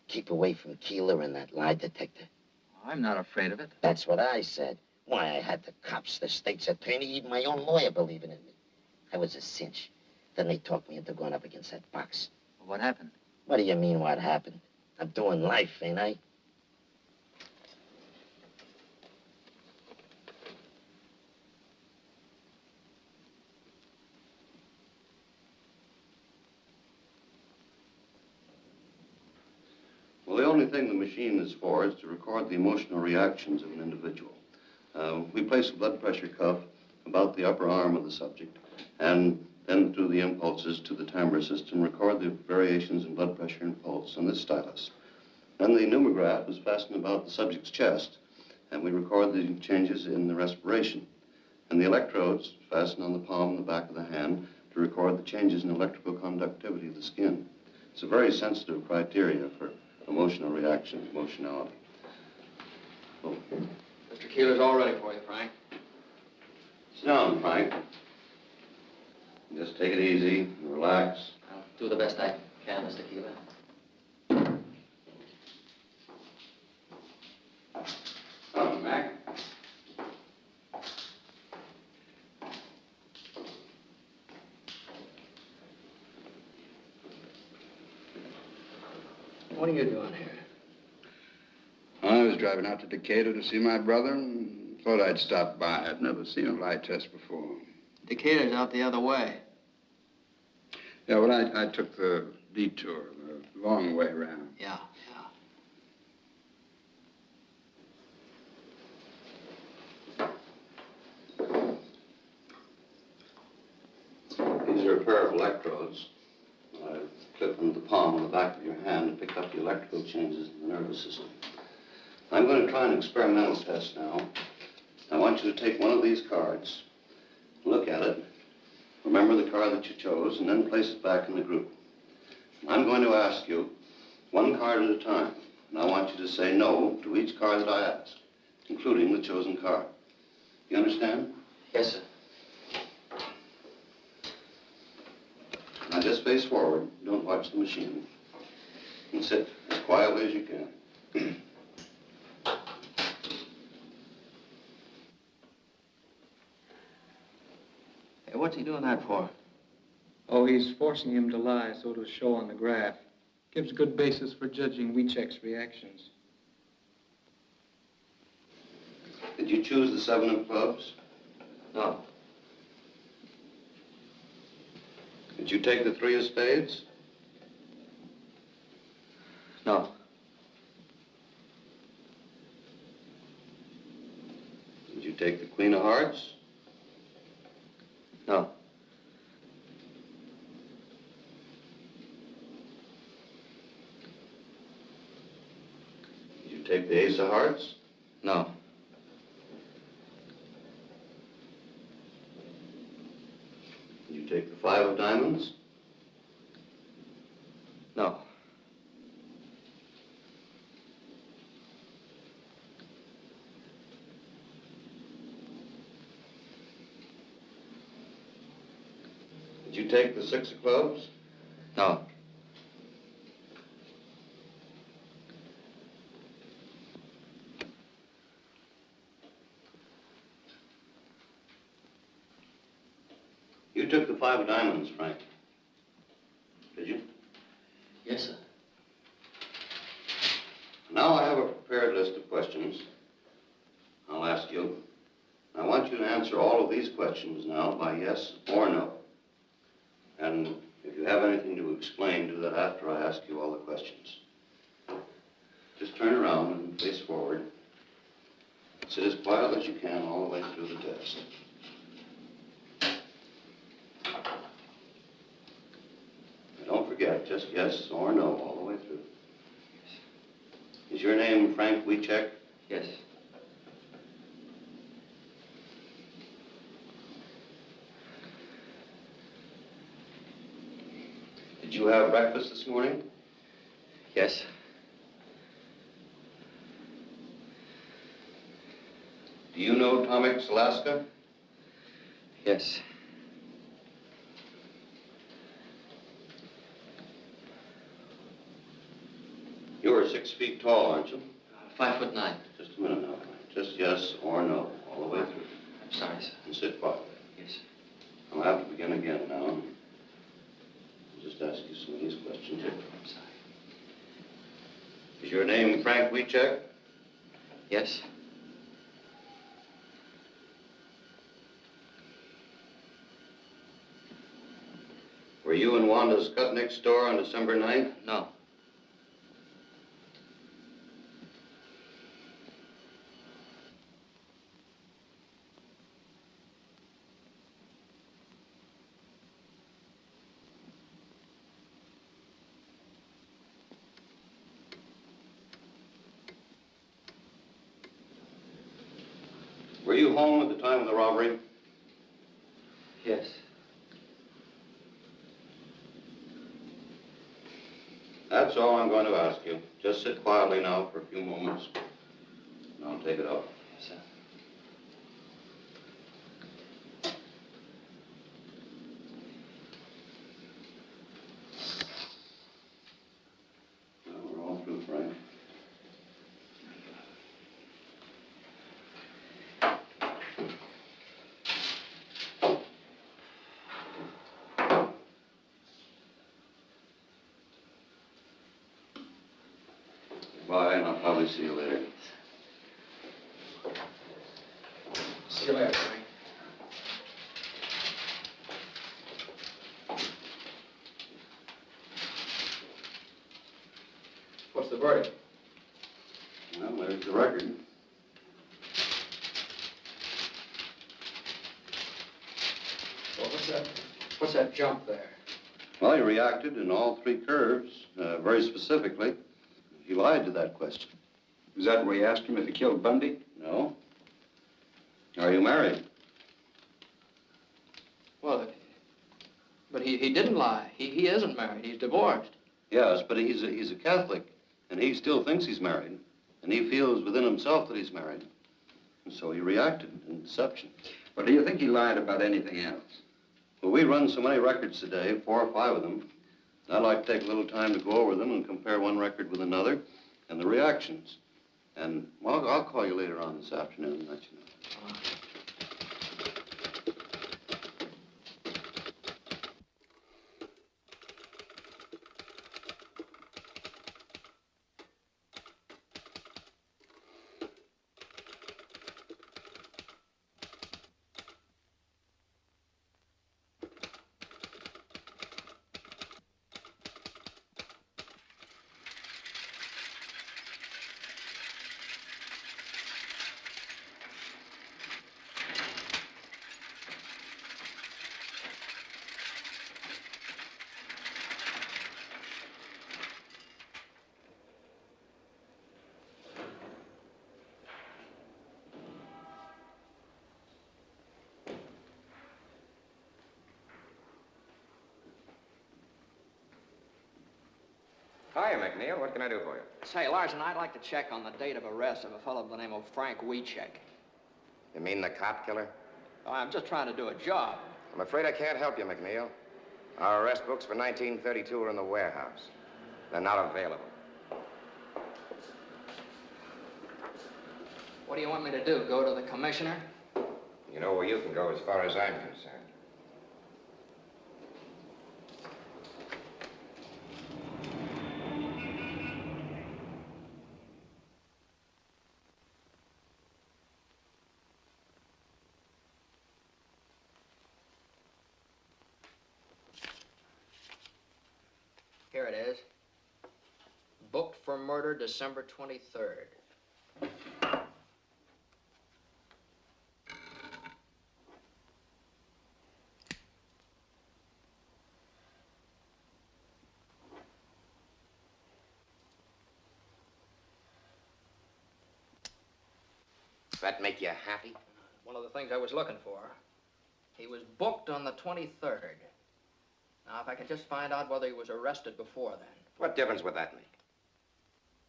Keep away from Keeler and that lie detector. I'm not afraid of it. That's what I said. Why, I had the cops, the state's attorney, even my own lawyer believing in me. I was a cinch. Then they talked me into going up against that box. What happened? What do you mean, what happened? I'm doing life, ain't I? Well, the only thing the machine is for is to record the emotional reactions of an individual. We place a blood pressure cuff about the upper arm of the subject, and then through the impulses to the timbre system, record the variations in blood pressure and pulse on this stylus. Then the pneumograph is fastened about the subject's chest, and we record the changes in the respiration. And the electrodes fastened on the palm and the back of the hand to record the changes in electrical conductivity of the skin. It's a very sensitive criteria for emotional reaction, emotionality. Oh. Mr. Keeler's all ready for you, Frank. Sit down, Frank. Just take it easy and relax. I'll do the best I can, Mr. Keeler. Come on, Mac. What are you doing here? I was driving out to Decatur to see my brother and thought I'd stop by. I'd never seen a lie test before. Decatur's out the other way. Yeah, well, I took the detour, the long way around. Yeah. These are a pair of electrodes. I clip them to the palm on the back of your hand to pick up the electrical changes in the nervous system. I'm going to try an experimental test now. I want you to take one of these cards, look at it, remember the card that you chose, and then place it back in the group. I'm going to ask you one card at a time, and I want you to say no to each card that I ask, including the chosen card. You understand? Yes, sir. Now just face forward. Don't watch the machine. And sit as quietly as you can. Hey, what's he doing that for? Oh, he's forcing him to lie so it'll show on the graph. Gives good basis for judging Wiecek's reactions. Did you choose the 7 of clubs? No. Did you take the 3 of spades? No. Did you take the Queen of take the ace of hearts? No. Did you take the five of diamonds? No. Did you take the six of clubs? No. You took the five of diamonds, Frank. Did you? Yes, sir. Now I have a prepared list of questions I'll ask you. I want you to answer all of these questions now by yes or no. And if you have anything to explain, do that after I ask you all the questions. Just turn around and face forward. Sit as quiet as you can all the way through the test. And don't forget, just yes or no all the way through. Is your name Frank Wiecek? Yes. Did you have breakfast this morning? Yes. Do you know Tomix, Alaska? Yes. You're 6 feet tall, aren't you? 5'9". Just a minute now, Frank. Just yes or no, all the way through. I'm sorry, sir. And sit quietly. Yes. I'll have to begin again now. I'll just ask you some of these questions. I'm sorry. Is your name Frank Wiecek? Yes. Were you in Wanda Skutnik's store on December 9th? No. Were you home at the time of the robbery? Yes. That's all I'm going to ask you. Just sit quietly now for a few moments, and I'll take it up. Yes, sir. Well, we're all through, Frank. Bye, and I'll probably see you later. See you later, Frank. What's the verdict? Well, there's the record. Well, what's that jump there? Well, he reacted in all three curves, very specifically. He lied to that question. Was that where you asked him if he killed Bundy? No. Are you married? Well, but he didn't lie. He isn't married. He's divorced. Yes, but he's a Catholic, and he still thinks he's married, and he feels within himself that he's married. And so he reacted in deception. Well, do you think he lied about anything else? Well, we run so many records today, 4 or 5 of them. I'd like to take a little time to go over them and compare one record with another and the reactions. And, well, I'll call you later on this afternoon and let you know. Hiya, McNeal. What can I do for you? Say, Larson, I'd like to check on the date of arrest of a fellow by the name of Frank Wiecek. You mean the cop killer? Oh, I'm just trying to do a job. I'm afraid I can't help you, McNeal. Our arrest books for 1932 are in the warehouse. They're not available. What do you want me to do, go to the commissioner? You know where you can go as far as I'm concerned. Here it is. Booked for murder December 23rd. Does that make you happy? One of the things I was looking for. He was booked on the 23rd. Now, if I could just find out whether he was arrested before then. What difference would that make?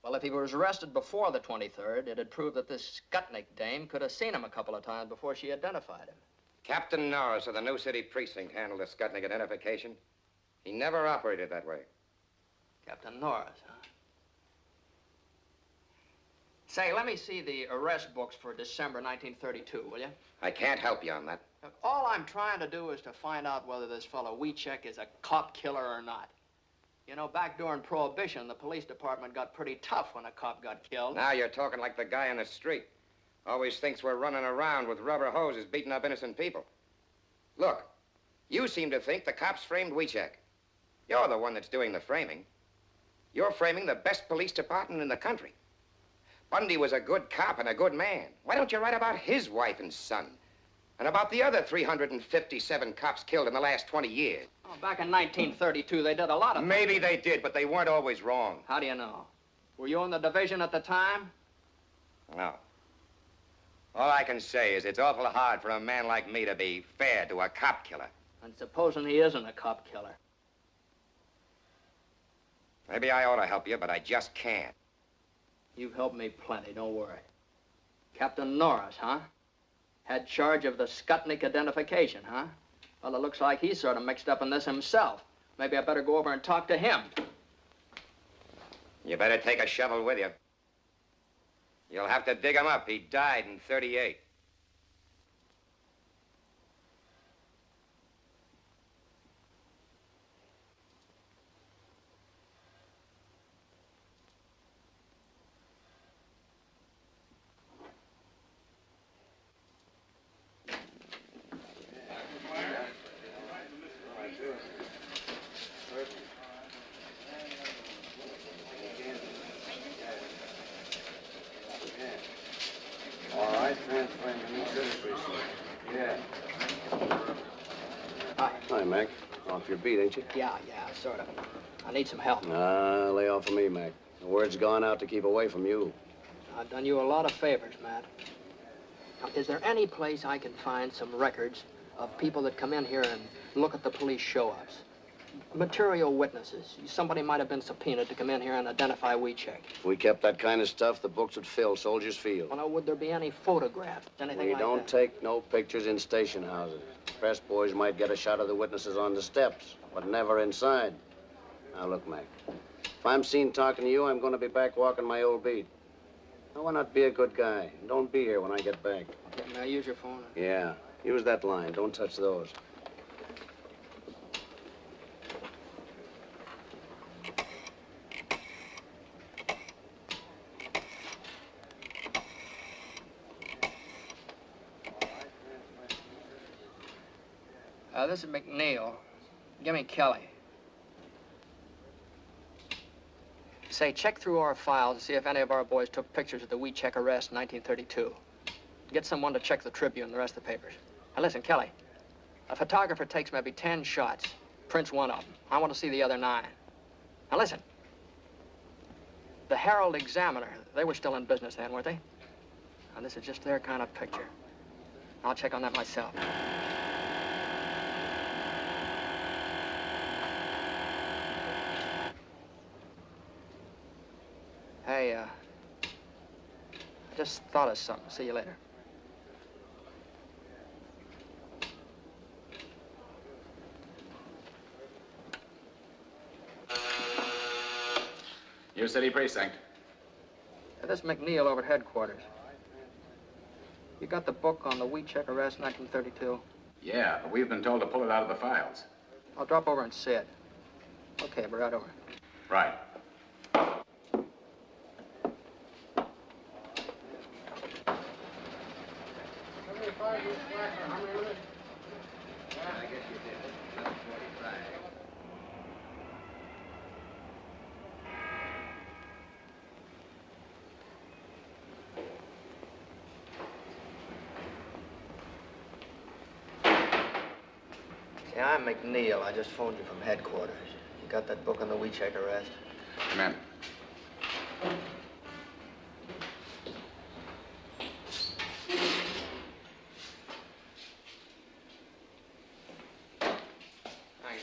Well, if he was arrested before the 23rd, it'd prove that this Skutnik dame could have seen him a couple of times before she identified him. Captain Norris of the New City Precinct handled the Skutnik identification. He never operated that way. Captain Norris, huh? Say, let me see the arrest books for December 1932, will you? I can't help you on that. Look, all I'm trying to do is to find out whether this fellow Wiecek is a cop killer or not. You know, back during Prohibition, the police department got pretty tough when a cop got killed. Now you're talking like the guy in the street. Always thinks we're running around with rubber hoses beating up innocent people. Look, you seem to think the cops framed Wiecek. You're the one that's doing the framing. You're framing the best police department in the country. Bundy was a good cop and a good man. Why don't you write about his wife and son? And about the other 357 cops killed in the last 20 years. Oh, back in 1932, they did a lot of... Maybe they did, but they weren't always wrong. How do you know? Were you in the division at the time? No. All I can say is it's awful hard for a man like me to be fair to a cop killer. And supposing he isn't a cop killer? Maybe I ought to help you, but I just can't. You've helped me plenty, don't worry. Captain Norris, huh? Had charge of the Skutnik identification, huh? Well, it looks like he's sort of mixed up in this himself. Maybe I better go over and talk to him. You better take a shovel with you. You'll have to dig him up. He died in '38. Hi, Mac. Off your beat, ain't you? Yeah, sort of. I need some help. Lay off of me, Mac. The word's gone out to keep away from you. I've done you a lot of favors, Matt. Now, is there any place I can find some records of people that come in here and look at the police show-ups? Material witnesses. Somebody might have been subpoenaed to come in here and identify Wiecek. If we kept that kind of stuff, the books would fill Soldiers Field. Well, now, would there be any photographs? Anything We like don't that? take no pictures in station houses. Press boys might get a shot of the witnesses on the steps, but never inside. Now, look, Mac. If I'm seen talking to you, I'm going to be back walking my old beat. Now, why not be a good guy? Don't be here when I get back. Okay, may I use your phone? Yeah. Use that line. Don't touch those. This is McNeal. Give me Kelly. Say, check through our files and see if any of our boys took pictures of the Wiecek arrest in 1932. Get someone to check the Tribune and the rest of the papers. Now, listen, Kelly. A photographer takes maybe 10 shots, prints one of them. I want to see the other 9. Now, listen. The Herald Examiner, they were still in business then, weren't they? Now, this is just their kind of picture. I'll check on that myself. I just thought of something. See you later. Your city precinct. This is McNeal over at headquarters. You got the book on the Wiecek arrest, 1932? Yeah, but we've been told to pull it out of the files. I'll drop over and see it. Okay, we're right over. Right. Yeah, I'm McNeal. I just phoned you from headquarters. You got that book on the Wiecek arrest? Come in. Thanks.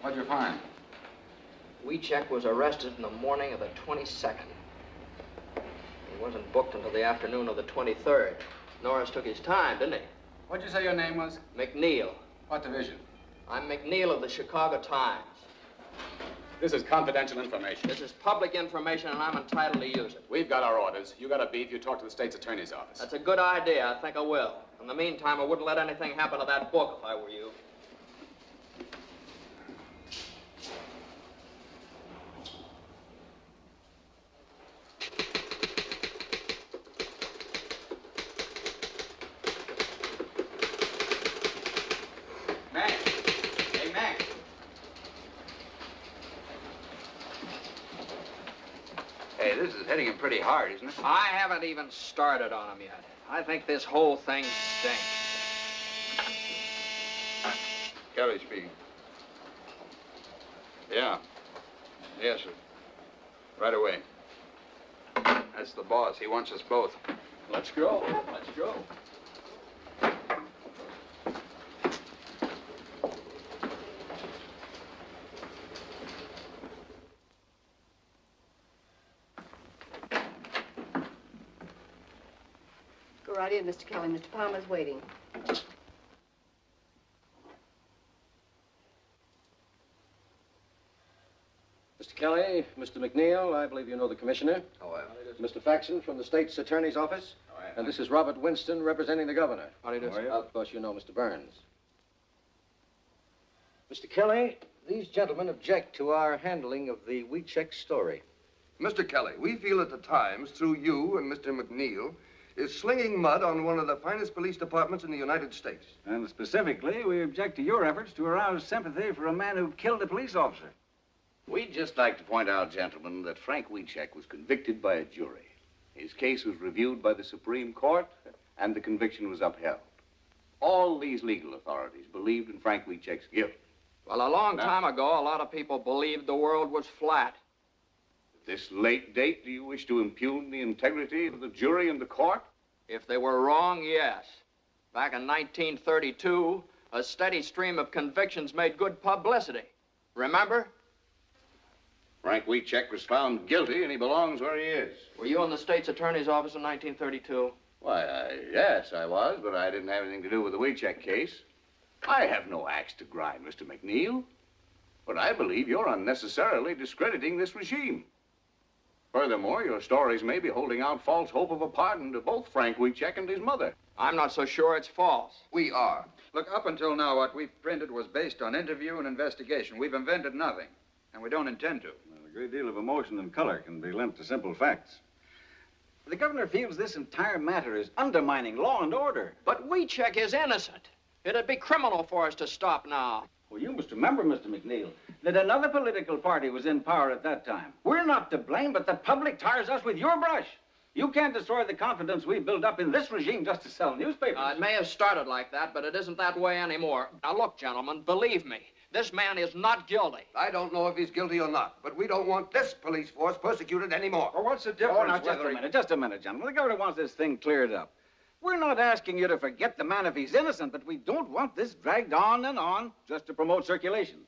What'd you find? Wiecek was arrested in the morning of the 22nd. He wasn't booked until the afternoon of the 23rd. Norris took his time, didn't he? What'd you say your name was? McNeal. What division? I'm McNeal of the Chicago Times. This is confidential information. This is public information, and I'm entitled to use it. We've got our orders. You got a beef, you talk to the state's attorney's office. That's a good idea. I think I will. In the meantime, I wouldn't let anything happen to that book if I were you. This is hitting him pretty hard, isn't it? I haven't even started on him yet. I think this whole thing stinks. Kelly speaking. Yeah. Yes, sir. Right away. That's the boss. He wants us both. Let's go. Let's go. Go right in, Mr. Kelly. Mr. Palmer's waiting. Mr. Kelly, Mr. McNeal, I believe you know the commissioner. Oh, Mr. Faxon from the state's attorney's office. And this is Robert Winston representing the governor. How do you do, sir? Of course, you know Mr. Burns. Mr. Kelly, these gentlemen object to our handling of the Wiecek story. Mr. Kelly, we feel that the Times, through you and Mr. McNeal, is slinging mud on one of the finest police departments in the United States. And specifically, we object to your efforts to arouse sympathy for a man who killed a police officer. We'd just like to point out, gentlemen, that Frank Wiecek was convicted by a jury. His case was reviewed by the Supreme Court, and the conviction was upheld. All these legal authorities believed in Frank Wiecek's guilt. Well, a long time ago, a lot of people believed the world was flat. At this late date, do you wish to impugn the integrity of the jury and the court? If they were wrong, yes. Back in 1932, a steady stream of convictions made good publicity. Remember? Frank Wiecek was found guilty, and he belongs where he is. Were you in the state's attorney's office in 1932? Why, yes, I was, but I didn't have anything to do with the Wiecek case. I have no axe to grind, Mr. McNeal. But I believe you're unnecessarily discrediting this regime. Furthermore, your stories may be holding out false hope of a pardon to both Frank Wiecek and his mother. I'm not so sure it's false. We are. Look, up until now, what we've printed was based on interview and investigation. We've invented nothing, and we don't intend to. Well, a great deal of emotion and color can be lent to simple facts. The governor feels this entire matter is undermining law and order. But Wiecek is innocent. It'd be criminal for us to stop now. Well, you must remember, Mr. McNeal, that another political party was in power at that time. We're not to blame, but the public tires us with your brush. You can't destroy the confidence we've built up in this regime just to sell newspapers. It may have started like that, but it isn't that way anymore. Now, look, gentlemen, believe me, this man is not guilty. I don't know if he's guilty or not, but we don't want this police force persecuted anymore. Well, what's the difference? Oh, now, just a minute, gentlemen. The governor wants this thing cleared up. We're not asking you to forget the man if he's innocent, but we don't want this dragged on and on just to promote circulation.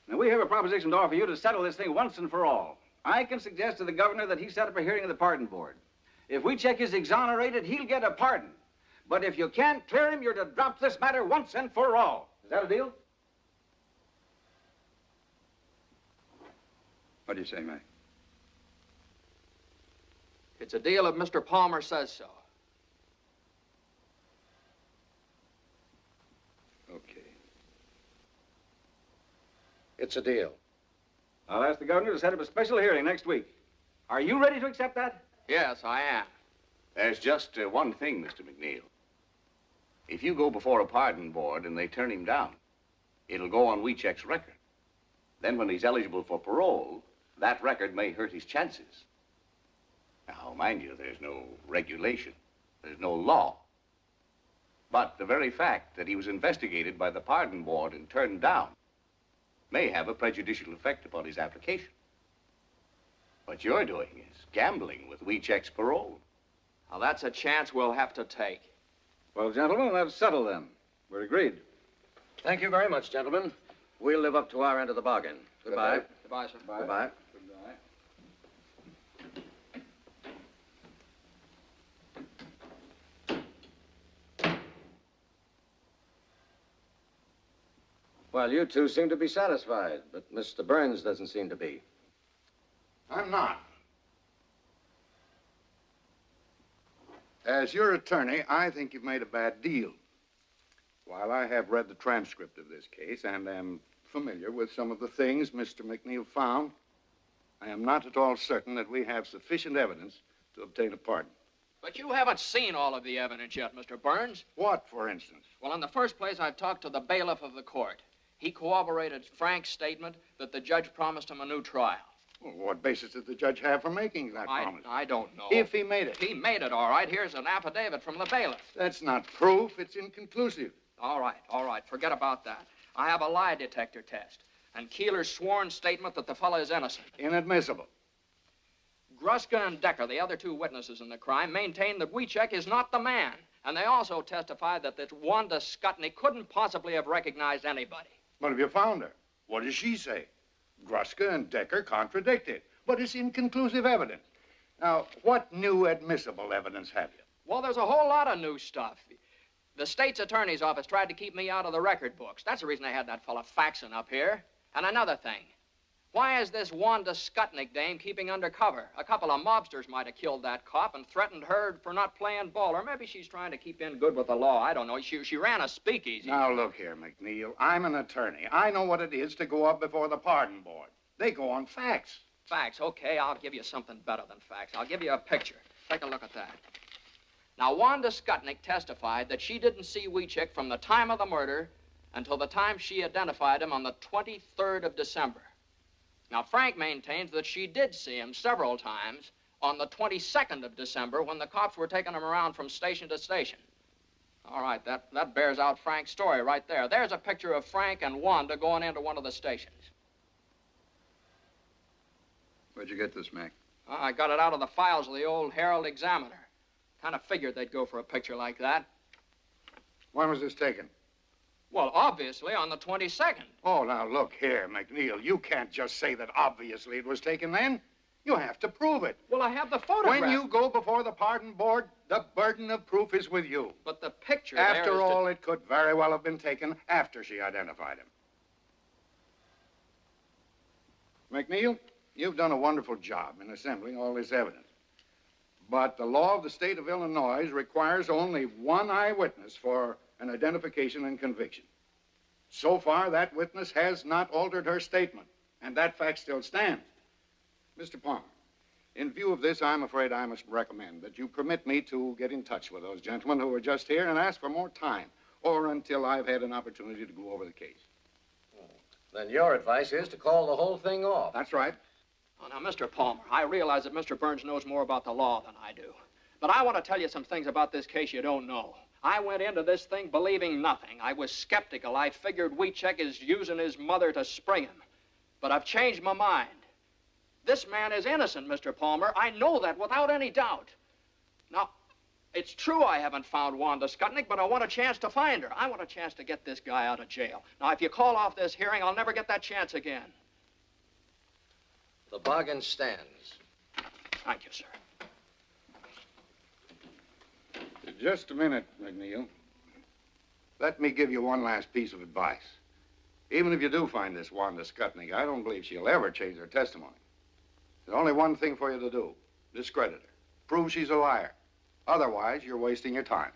Now, we have a proposition to offer you to settle this thing once and for all. I can suggest to the governor that he set up a hearing of the pardon board. If Wiecek is exonerated, he'll get a pardon. But if you can't clear him, you're to drop this matter once and for all. Is that a deal? What do you say, Mac? It's a deal if Mr. Palmer says so. Okay. It's a deal. I'll ask the governor to set up a special hearing next week. Are you ready to accept that? Yes, I am. There's just one thing, Mr. McNeal. If you go before a pardon board and they turn him down, it'll go on Wiecek's record. Then when he's eligible for parole, that record may hurt his chances. Now, mind you, there's no regulation. There's no law. But the very fact that he was investigated by the pardon board and turned down may have a prejudicial effect upon his application. What you're doing is gambling with Wiecek's parole. Now, that's a chance we'll have to take. Well, gentlemen, let's settle then. We're agreed. Thank you very much, gentlemen. We'll live up to our end of the bargain. Goodbye. Goodbye, sir. Goodbye. Well, you two seem to be satisfied, but Mr. Burns doesn't seem to be. I'm not. As your attorney, I think you've made a bad deal. While I have read the transcript of this case and am familiar with some of the things Mr. McNeal found, I am not at all certain that we have sufficient evidence to obtain a pardon. But you haven't seen all of the evidence yet, Mr. Burns. What, for instance? Well, in the first place, I've talked to the bailiff of the court. He corroborated Frank's statement that the judge promised him a new trial. Well, what basis did the judge have for making that promise? I don't know. If he made it. He made it, all right. Here's an affidavit from the bailiff. That's not proof. It's inconclusive. All right. Forget about that. I have a lie detector test. And Keeler's sworn statement that the fellow is innocent. Inadmissible. Gruska and Decker, the other two witnesses in the crime, maintain that Wiecek is not the man. And they also testified that this Wanda Skutney couldn't possibly have recognized anybody. What have you found her? What does she say? Gruska and Decker contradict it, but it's inconclusive evidence. Now, what new admissible evidence have you? Well, there's a whole lot of new stuff. The state's attorney's office tried to keep me out of the record books. That's the reason I had that fella faxing up here. And another thing. Why is this Wanda Skutnik dame keeping undercover? A couple of mobsters might have killed that cop and threatened her for not playing ball. Or maybe she's trying to keep in good with the law. I don't know. She ran a speakeasy. Now, look here, McNeal. I'm an attorney. I know what it is to go up before the pardon board. They go on facts. Facts? Okay, I'll give you something better than facts. I'll give you a picture. Take a look at that. Now, Wanda Skutnik testified that she didn't see Wiecek from the time of the murder until the time she identified him on the 23rd of December. Now, Frank maintains that she did see him several times on the 22nd of December when the cops were taking him around from station to station. All right, that bears out Frank's story right there. There's a picture of Frank and Wanda going into one of the stations. Where'd you get this, Mac? I got it out of the files of the old Herald Examiner. Kind of figured they'd go for a picture like that. When was this taken? Well, obviously on the 22nd. Oh, now look here, McNeal. You can't just say that obviously it was taken then. You have to prove it. Well, I have the photograph. When you go before the pardon board, the burden of proof is with you. But the picture After all, it could very well have been taken after she identified him. McNeal, you've done a wonderful job in assembling all this evidence. But the law of the state of Illinois requires only one eyewitness for an identification and conviction. So far, that witness has not altered her statement, and that fact still stands. Mr. Palmer, in view of this, I'm afraid I must recommend that you permit me to get in touch with those gentlemen who were just here and ask for more time, or until I've had an opportunity to go over the case. Then your advice is to call the whole thing off. That's right. Oh, now, Mr. Palmer, I realize that Mr. Burns knows more about the law than I do. But I want to tell you some things about this case you don't know. I went into this thing believing nothing. I was skeptical. I figured Wiecek is using his mother to spring him. But I've changed my mind. This man is innocent, Mr. Palmer. I know that without any doubt. Now, it's true I haven't found Wanda Skutnik, but I want a chance to find her. I want a chance to get this guy out of jail. Now, if you call off this hearing, I'll never get that chance again. The bargain stands. Thank you, sir. Just a minute, McNeal. Let me give you one last piece of advice. Even if you do find this Wanda Skutnik, I don't believe she'll ever change her testimony. There's only one thing for you to do. Discredit her. Prove she's a liar. Otherwise, you're wasting your time.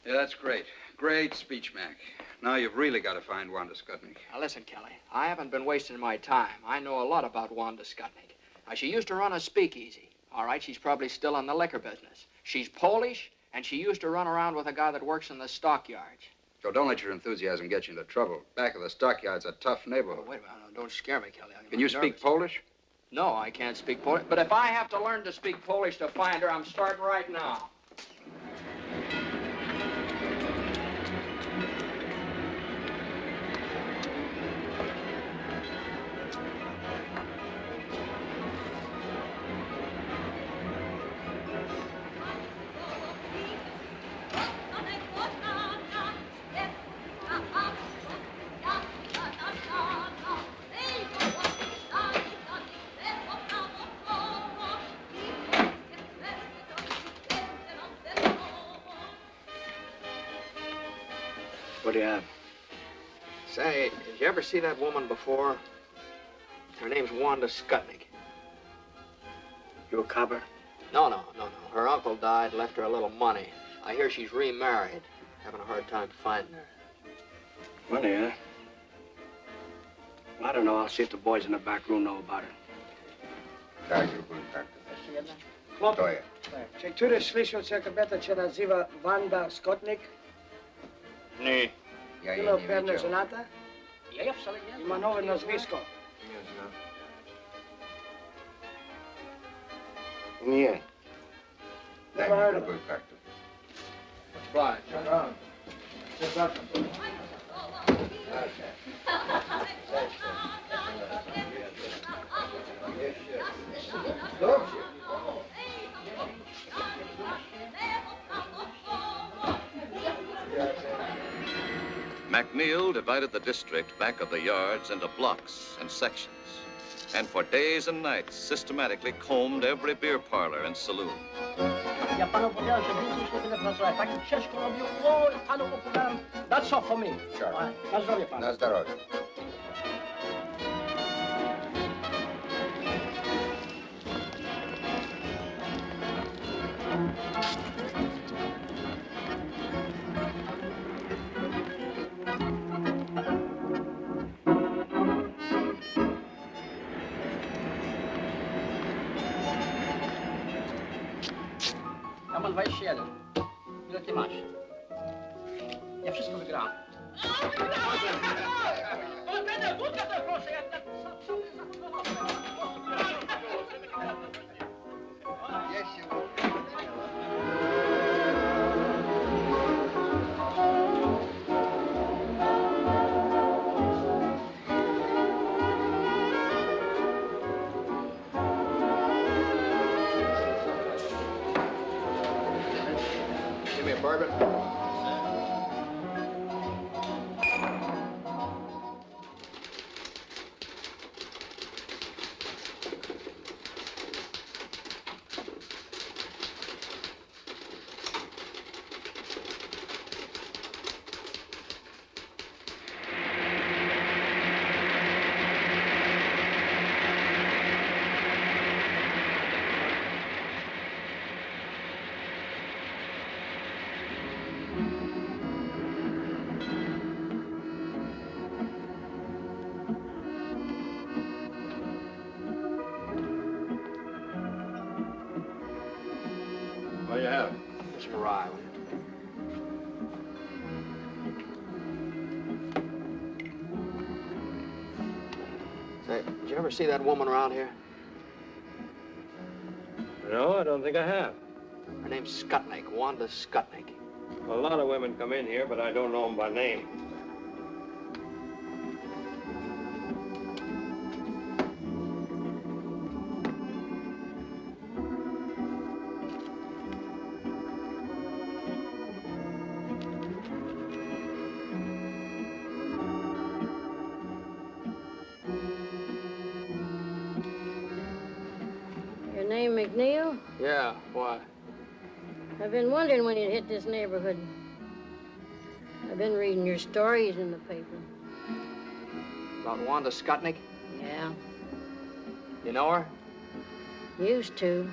Yeah, that's great. Great speech, Mac. Now you've really got to find Wanda Skutnik. Now, listen, Kelly. I haven't been wasting my time. I know a lot about Wanda Skutnik. Now, she used to run a speakeasy. All right, she's probably still in the liquor business. She's Polish, and she used to run around with a guy that works in the stockyards. So don't let your enthusiasm get you into trouble. Back of the stockyard's a tough neighborhood. Oh, wait a minute. Don't scare me, Kelly. Can you speak Polish? No, I can't speak Polish. But if I have to learn to speak Polish to find her, I'm starting right now. What do you have? Say, did you ever see that woman before? Her name's Wanda Skutnik. You a copper? No. Her uncle died, left her a little money. I hear she's remarried. Having a hard time finding her. Money, huh? I don't know. I'll see if the boys in the back room know about it. Klopt. Czy któryś słyszał, że kobieta się nazywa Wanda Skutnik? Nie. Było pewnie żonata? I ma nowe nazwisko. Nie. Never heard of her. Right. McNeal divided the district back of the yards into blocks and sections, and for days and nights systematically combed every beer parlor and saloon. Ja panu powiedziałem, że więcej się tyle pracować. Tak ciężko robił. O, panu opowiadam. That's all for me. Na zdrowie panu. Na zdrowie. Ja mam 21. Ile ty masz? Ja wszystko wygrałem. Give me a bourbon. Yeah. Here's some rye. Say, did you ever see that woman around here? No, I don't think I have. Her name's Skutnik, Wanda Skutnik. A lot of women come in here, but I don't know them by name. Your name McNeal? Yeah, why? I've been wondering when you'd hit this neighborhood. I've been reading your stories in the paper. About Wanda Skutnik? Yeah. You know her? Used to.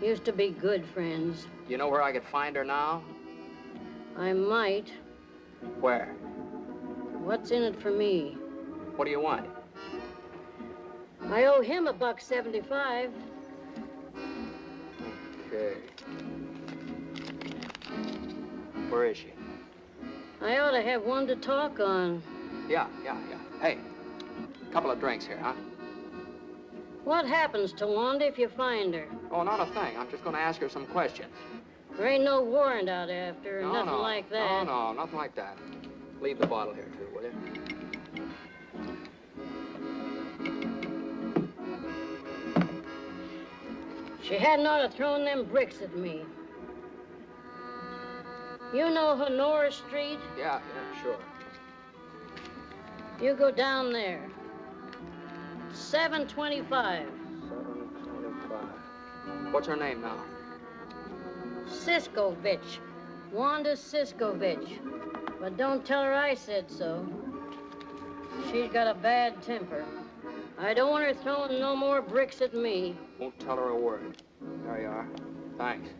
Used to be good friends. Do you know where I could find her now? I might. Where? What's in it for me? What do you want? I owe him $1.75. Okay. Where is she? I ought to have one to talk on. Yeah. Hey, a couple of drinks here, huh? What happens to Wanda if you find her? Oh, not a thing. I'm just going to ask her some questions. There ain't no warrant out after her, nothing like that. No, nothing like that. Leave the bottle here, too, will you? She hadn't ought to thrown them bricks at me. You know North Street? Yeah, sure. You go down there. 725. 725. What's her name now? Siskovich. Wanda Siskovich. But don't tell her I said so. She's got a bad temper. I don't want her throwing no more bricks at me. Won't tell her a word. There you are. Thanks.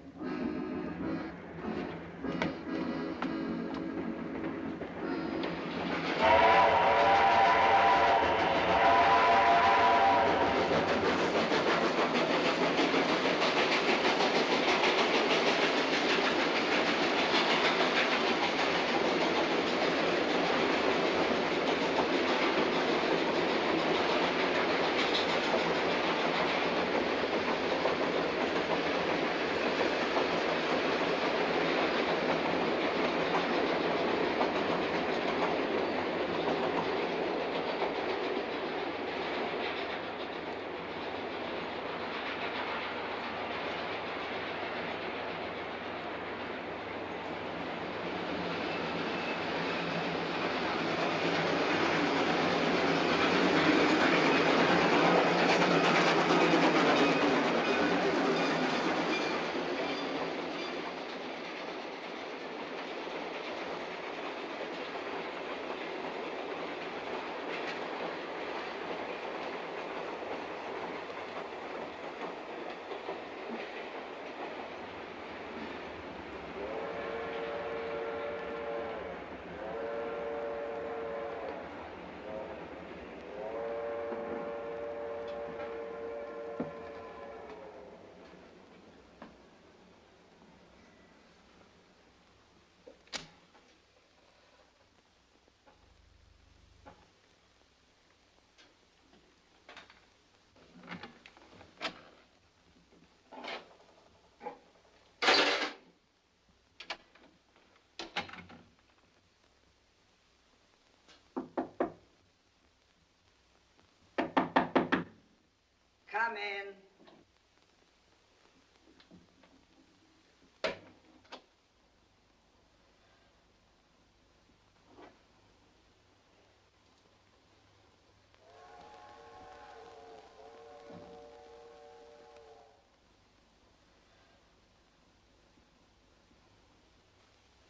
Come in.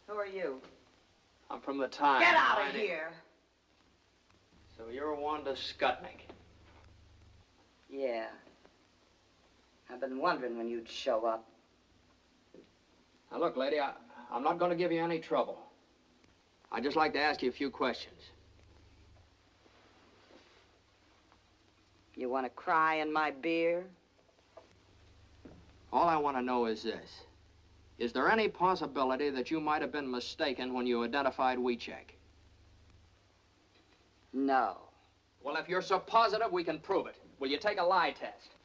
Who are you? I'm from the Times. Get out of here. So you're Wanda Skutnik. Yeah. I've been wondering when you'd show up. Now, look, lady, I'm not going to give you any trouble. I'd just like to ask you a few questions. You want to cry in my beer? All I want to know is this. Is there any possibility that you might have been mistaken when you identified Wiecek? No. Well, if you're so positive, we can prove it. Will you take a lie test?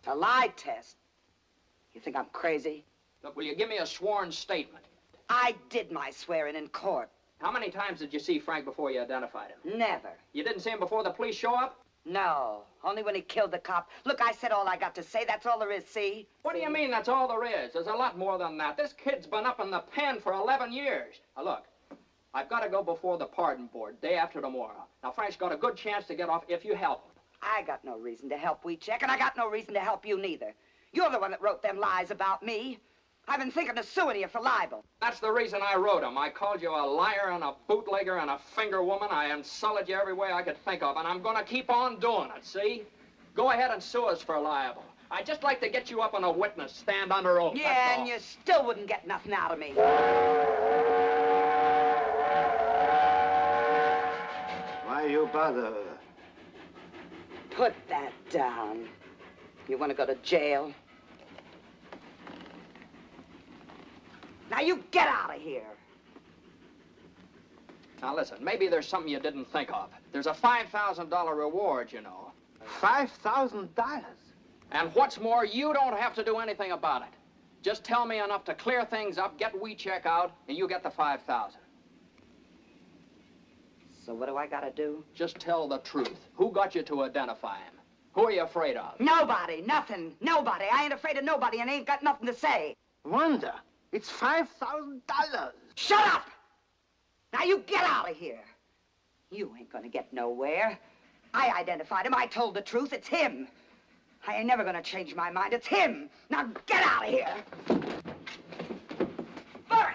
A lie test? You think I'm crazy? Look, will you give me a sworn statement? I did my swearing in court. How many times did you see Frank before you identified him? Never. You didn't see him before the police show up? No, only when he killed the cop. Look, I said all I got to say. That's all there is, see? What do you mean that's all there is? There's a lot more than that. This kid's been up in the pen for 11 years. Now, look, I've got to go before the pardon board day after tomorrow. Now, Frank's got a good chance to get off if you help him. I got no reason to help Wiecek, and I got no reason to help you neither. You're the one that wrote them lies about me. I've been thinking of suing you for libel. That's the reason I wrote them. I called you a liar and a bootlegger and a finger woman. I insulted you every way I could think of, and I'm going to keep on doing it, see? Go ahead and sue us for libel. I'd just like to get you up on a witness stand under oath. Yeah, and you still wouldn't get nothing out of me. Why you bother? Put that down. You want to go to jail? Now you get out of here. Now listen, maybe there's something you didn't think of. There's a $5,000 reward, you know. $5,000? And what's more, you don't have to do anything about it. Just tell me enough to clear things up, get Wiecek out, and you get the $5,000. So what do I gotta do? Just tell the truth. Who got you to identify him? Who are you afraid of? Nobody, nothing, nobody. I ain't afraid of nobody and ain't got nothing to say. Wonder. It's $5,000. Shut up! Now you get out of here. You ain't gonna get nowhere. I identified him. I told the truth. It's him. I ain't never gonna change my mind. It's him. Now get out of here. Boris!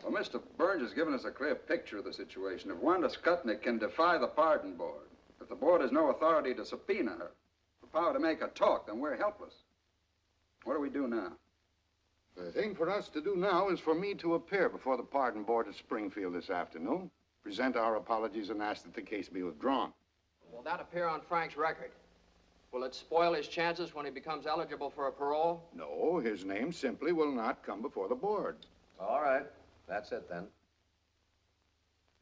Well, Mr. Burns has given us a clear picture of the situation. If Wanda Skutnik can defy the pardon board, if the board has no authority to subpoena her, the power to make her talk, then we're helpless. What do we do now? The thing for us to do now is for me to appear before the pardon board at Springfield this afternoon, present our apologies, and ask that the case be withdrawn. Will that appear on Frank's record? Will it spoil his chances when he becomes eligible for a parole? No, his name simply will not come before the board. All right. That's it, then.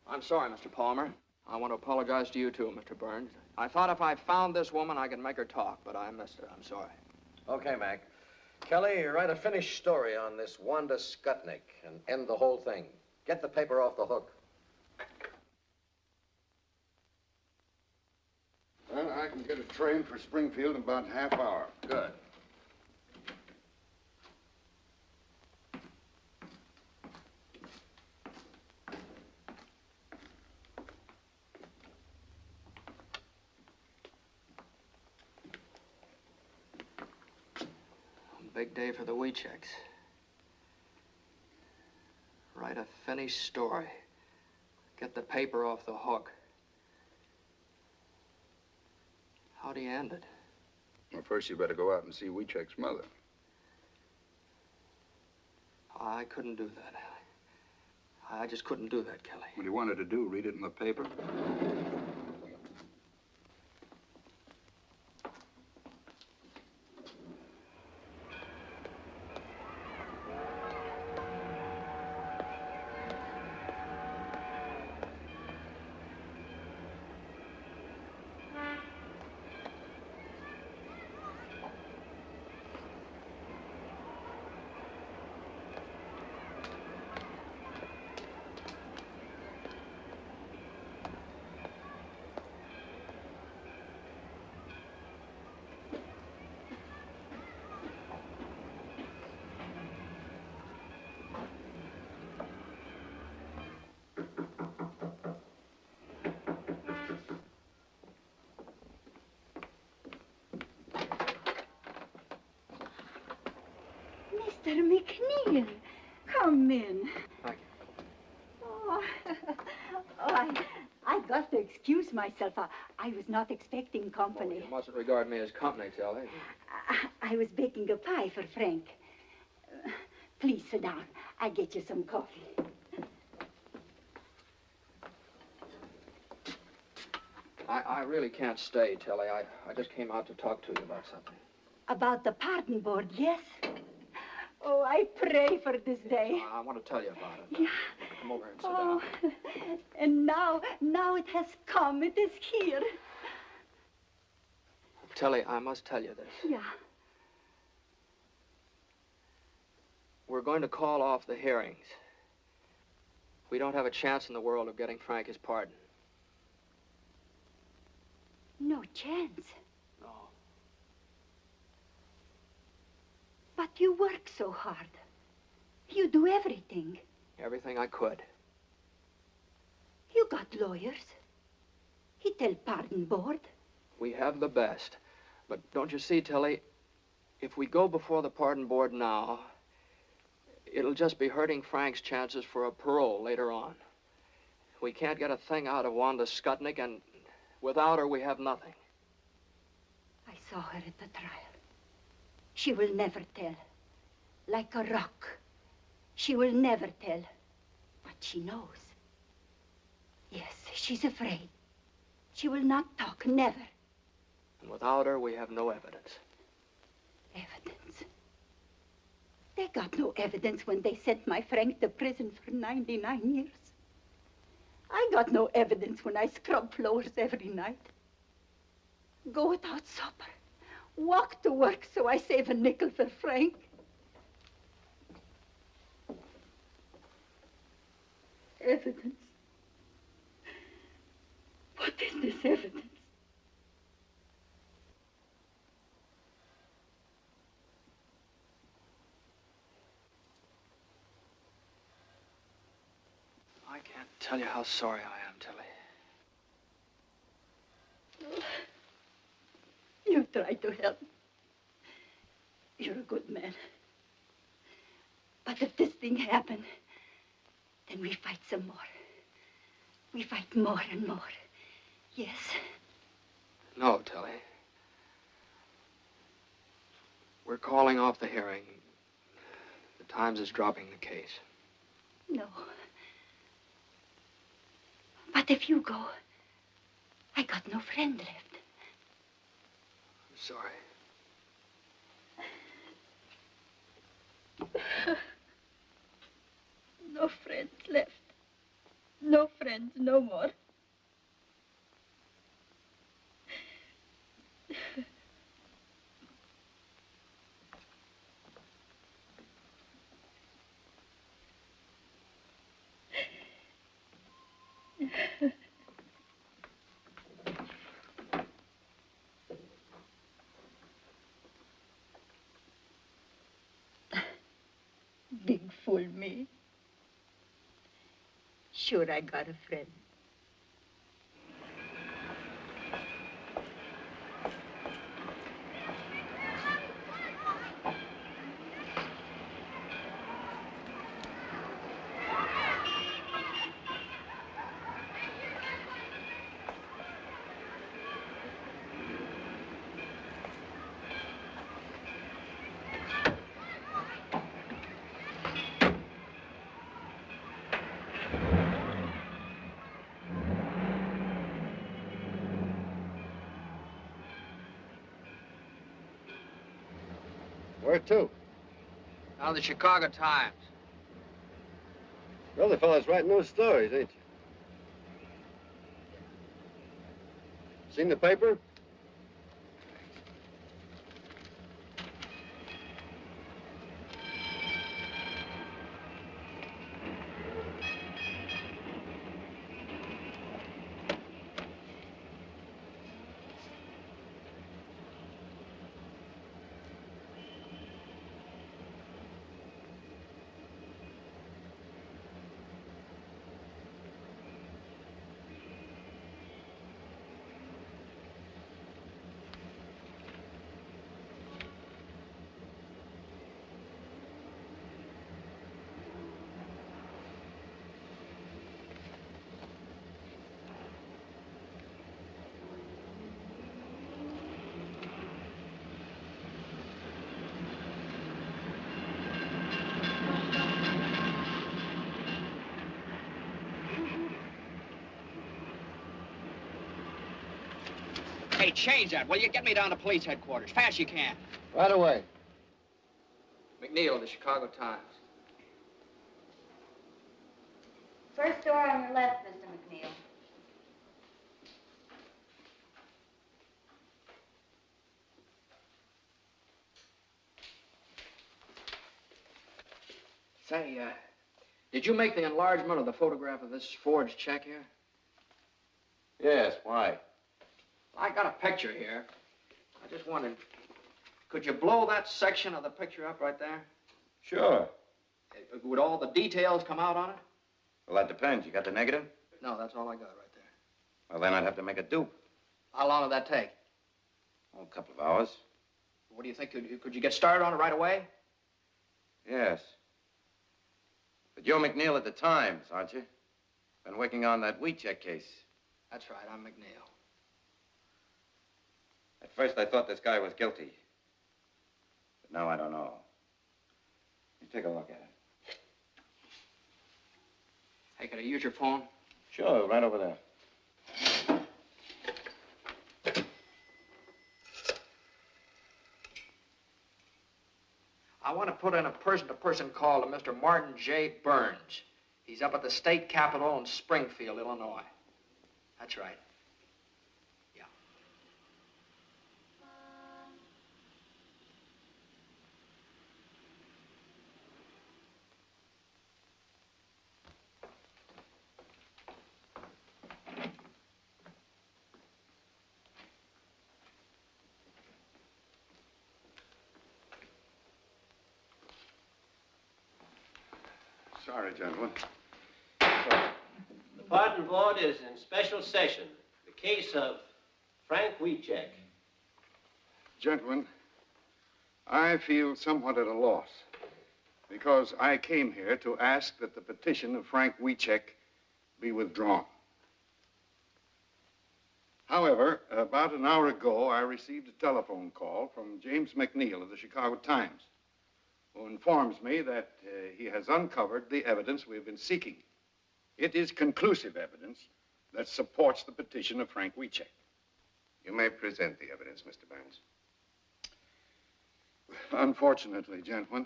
I'm sorry, Mr. Palmer. I want to apologize to you, too, Mr. Burns. I thought if I found this woman, I could make her talk, but I missed her. I'm sorry. Okay, Mac. Kelly, write a finished story on this Wanda Skutnik and end the whole thing. Get the paper off the hook. Well, I can get a train for Springfield in about half hour. Good. Big day for the Wieceks. Write a finished story. Get the paper off the hook. How do you end it? Well, first you better go out and see Wiecek's mother. I couldn't do that. I just couldn't do that, Kelly. What do you want her to do? Read it in the paper? Mr. McNeal, come in. Thank Oh, I got to excuse myself. I was not expecting company. You mustn't regard me as company, Tillie. I was baking a pie for Frank. Please sit down. I'll get you some coffee. I really can't stay, Tillie. I just came out to talk to you about something. About the pardon board, yes? Oh, I pray for this day. I want to tell you about it. Yeah. Come over and sit Oh, down. and now it has come. It is here. Tillie, I must tell you this. Yeah. We're going to call off the hearings. We don't have a chance in the world of getting Frank his pardon. No chance. No. But you work so hard. You do everything. Everything I could. You got lawyers. He tell pardon board. We have the best. But don't you see, Tillie, if we go before the pardon board now, it'll just be hurting Frank's chances for a parole later on. We can't get a thing out of Wanda Skutnik, and without her, we have nothing. I saw her at the trial. She will never tell. Like a rock. She will never tell. But she knows. Yes, she's afraid. She will not talk, never. And without her, we have no evidence. Evidence? They got no evidence when they sent my Frank to prison for 99 years. I got no evidence when I scrub floors every night. Go without supper. Walk to work so I save a nickel for Frank. Evidence? What is this evidence? I can't tell you how sorry I am, Tillie. You try to help. You're a good man. But if this thing happened, then we fight some more. We fight more and more. Yes? No, Tillie. We're calling off the hearing. The Times is dropping the case. No. But if you go, I got no friend left. I'm sorry. No friends left. No friends no more. Big fool me. Sure, I got a friend. Where to? Out of the Chicago Times. Well, the fellow's writing those stories, ain't you? Seen the paper? Hey, change that. Will you get me down to police headquarters? Fast you can. Right away. McNeal of the Chicago Times. First door on your left, Mr. McNeal. Say, did you make the enlargement of the photograph of this forged check here? Yes, why? I got a picture here. I just wondered, could you blow that section of the picture up right there? Sure. Would all the details come out on it? Well, that depends. You got the negative? No, that's all I got right there. Well, then I'd have to make a dupe. How long would that take? Oh, a couple of hours. What do you think? Could you get started on it right away? Yes. But you're McNeal at the Times, aren't you? Been working on that Wiecek case. That's right, I'm McNeal. At first, I thought this guy was guilty. But now I don't know. You take a look at it. Hey, could I use your phone? Sure, right over there. I want to put in a person-to-person call to Mr. Martin J. Burns. He's up at the state capitol in Springfield, Illinois. That's right. Yeah. Sorry, gentlemen. The pardon board is in special session. The case of Frank Wiecek. Gentlemen, I feel somewhat at a loss because I came here to ask that the petition of Frank Wiecek be withdrawn. However, about an hour ago, I received a telephone call from James McNeal of the Chicago Times, who informs me that he has uncovered the evidence we've been seeking. It is conclusive evidence that supports the petition of Frank Wiecek. You may present the evidence, Mr. Burns. Unfortunately, gentlemen,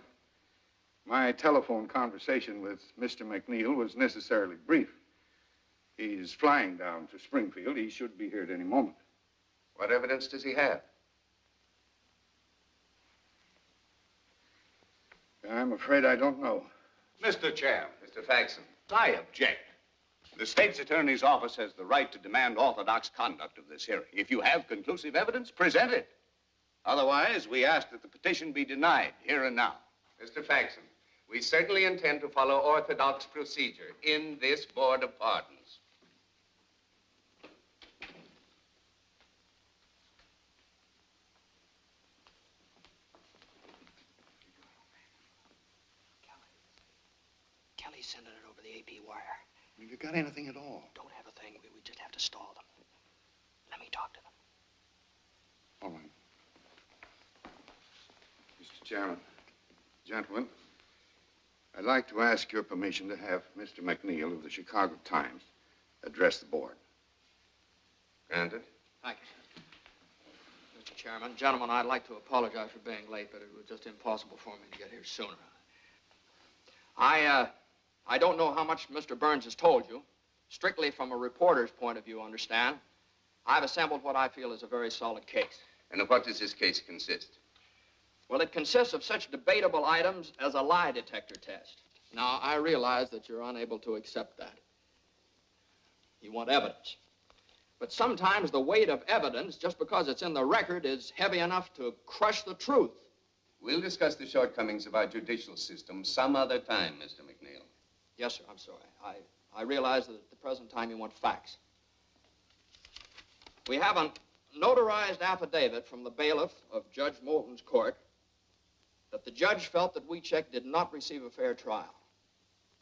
my telephone conversation with Mr. McNeal was necessarily brief. He's flying down to Springfield. He should be here at any moment. What evidence does he have? I'm afraid I don't know. Mr. Chair. Mr. Faxon. I object. The state's attorney's office has the right to demand orthodox conduct of this hearing. If you have conclusive evidence, present it. Otherwise, we ask that the petition be denied here and now. Mr. Faxon, we certainly intend to follow orthodox procedure in this Board of Pardons. Kelly's sending it over the AP wire. Have you got anything at all? Don't have a thing. We just have to stall them. Let me talk to them. All right. Mr. Chairman, gentlemen, I'd like to ask your permission to have Mr. McNeal of the Chicago Times address the board. Granted. Thank you, sir. Mr. Chairman, gentlemen, I'd like to apologize for being late, but it was just impossible for me to get here sooner. I don't know how much Mr. Burns has told you. Strictly from a reporter's point of view, understand. I've assembled what I feel is a very solid case. And of what does this case consist? Well, it consists of such debatable items as a lie detector test. Now, I realize that you're unable to accept that. You want evidence. But sometimes the weight of evidence, just because it's in the record, is heavy enough to crush the truth. We'll discuss the shortcomings of our judicial system some other time, Mr. McNeal. Yes, sir, I'm sorry. I realize that at the present time you want facts. We have a notarized affidavit from the bailiff of Judge Moulton's court that the judge felt that Wiecek did not receive a fair trial.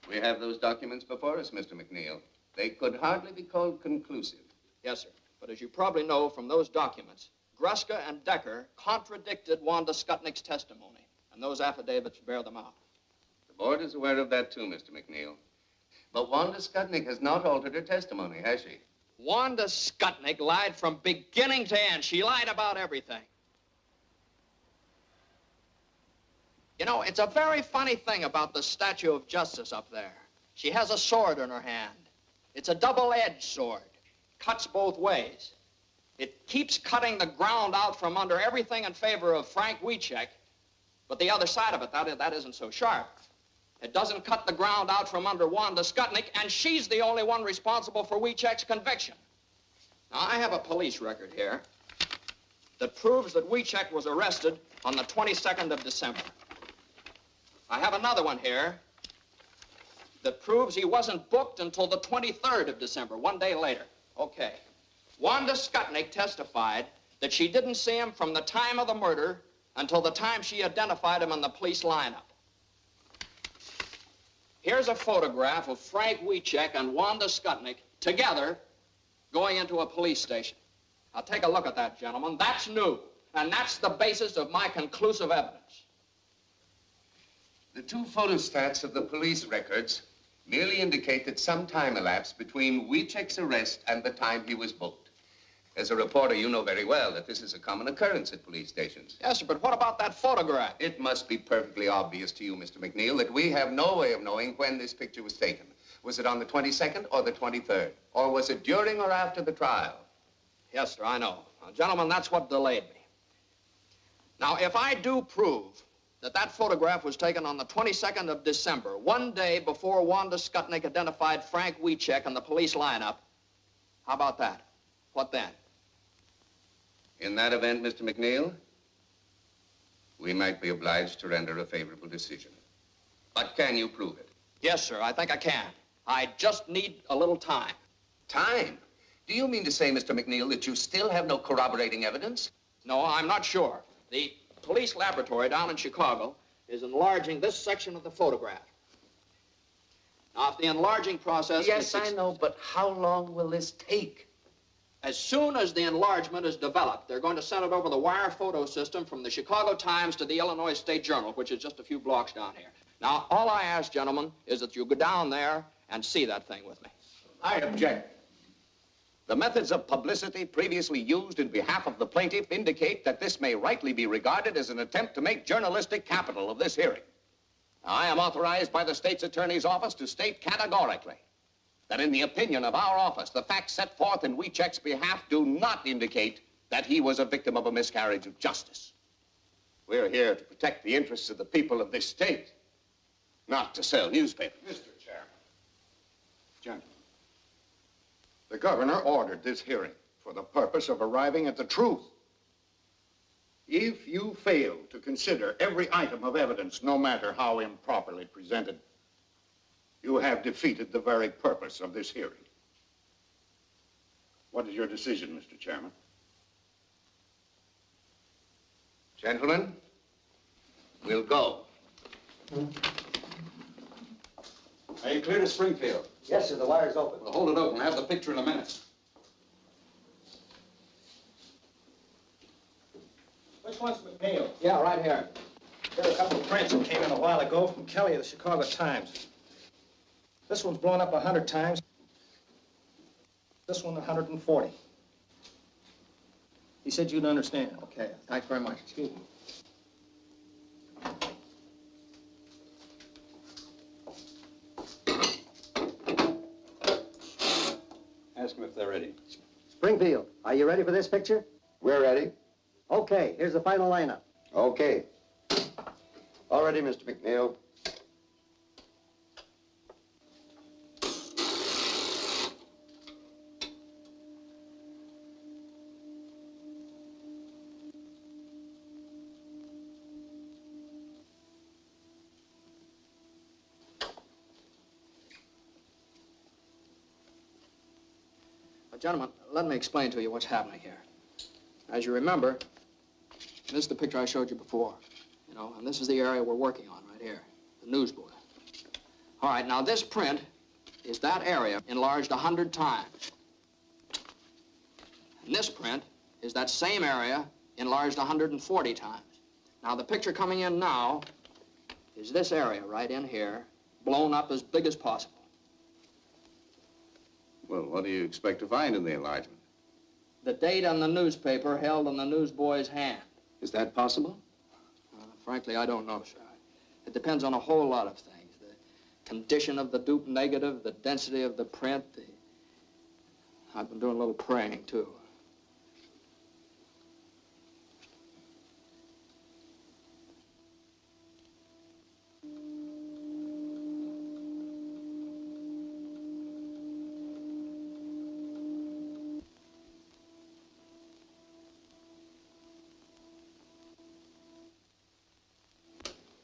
We have those documents before us, Mr. McNeal. They could hardly be called conclusive. Yes, sir. But as you probably know from those documents, Gruska and Decker contradicted Wanda Skutnik's testimony, and those affidavits bear them out. The board is aware of that, too, Mr. McNeal. But Wanda Skutnik has not altered her testimony, has she? Wanda Skutnik lied from beginning to end. She lied about everything. You know, it's a very funny thing about the Statue of Justice up there. She has a sword in her hand. It's a double-edged sword. Cuts both ways. It keeps cutting the ground out from under everything in favor of Frank Wiecek, but the other side of it, that isn't so sharp. It doesn't cut the ground out from under Wanda Skutnik, and she's the only one responsible for Wiecek's conviction. Now, I have a police record here that proves that Wiecek was arrested on the 22nd of December. I have another one here that proves he wasn't booked until the 23rd of December, 1 day later. Okay. Wanda Skutnik testified that she didn't see him from the time of the murder until the time she identified him in the police lineup. Here's a photograph of Frank Wiecek and Wanda Skutnik together going into a police station. Now, take a look at that, gentlemen. That's new, and that's the basis of my conclusive evidence. The two photostats of the police records merely indicate that some time elapsed between Wiecek's arrest and the time he was booked. As a reporter, you know very well that this is a common occurrence at police stations. Yes, sir, but what about that photograph? It must be perfectly obvious to you, Mr. McNeal, that we have no way of knowing when this picture was taken. Was it on the 22nd or the 23rd? Or was it during or after the trial? Yes, sir, I know. Now, gentlemen, that's what delayed me. Now, if I do prove that that photograph was taken on the 22nd of December, 1 day before Wanda Skutnik identified Frank Wiecek in the police lineup, how about that? What then? In that event, Mr. McNeal, we might be obliged to render a favorable decision. But can you prove it? Yes, sir, I think I can. I just need a little time. Time? Do you mean to say, Mr. McNeal, that you still have no corroborating evidence? No, I'm not sure. The police laboratory down in Chicago is enlarging this section of the photograph. Now, if the enlarging process... Yes, I know, but how long will this take? As soon as the enlargement is developed, they're going to send it over the wire photo system from the Chicago Times to the Illinois State Journal, which is just a few blocks down here. Now, all I ask, gentlemen, is that you go down there and see that thing with me. I object. The methods of publicity previously used in behalf of the plaintiff indicate that this may rightly be regarded as an attempt to make journalistic capital of this hearing. Now, I am authorized by the state's attorney's office to state categorically that in the opinion of our office, the facts set forth in Wiecek's behalf do not indicate that he was a victim of a miscarriage of justice. We're here to protect the interests of the people of this state, not to sell newspapers. Mr. Chairman. Gentlemen, the governor ordered this hearing for the purpose of arriving at the truth. If you fail to consider every item of evidence, no matter how improperly presented, you have defeated the very purpose of this hearing. What is your decision, Mr. Chairman? Gentlemen, we'll go. Are you clear to Springfield? Yes, sir, the wire's open. Well, hold it open. I'll have the picture in a minute. Which one's McNeal? Yeah, right here. There are a couple of prints that came in a while ago from Kelly of the Chicago Times. This one's blown up 100 times. This one 140. He said you'd understand. Okay, thanks very much. Excuse me. Ask them if they're ready. Springfield, are you ready for this picture? We're ready. Okay, here's the final lineup. Okay. All ready, Mr. McNeal. Gentlemen, let me explain to you what's happening here. As you remember, this is the picture I showed you before, you know, and this is the area we're working on right here, the newsboard. All right, now this print is that area enlarged 100 times. And this print is that same area enlarged 140 times. Now, the picture coming in now is this area right in here, blown up as big as possible. Well, what do you expect to find in the enlargement? The date on the newspaper held in the newsboy's hand. Is that possible? Frankly, I don't know, sir. It depends on a whole lot of things. The condition of the dupe negative, the density of the print, I've been doing a little praying, too.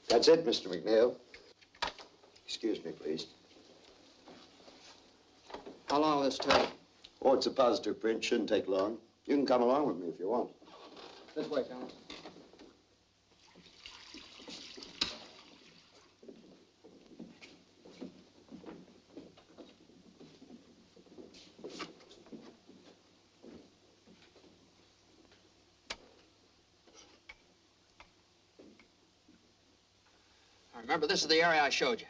That's it, Mr. McNeal. Excuse me, please. How long will this take? Oh, it's a positive print. Shouldn't take long. You can come along with me if you want. This way, Colonel. Remember, this is the area I showed you.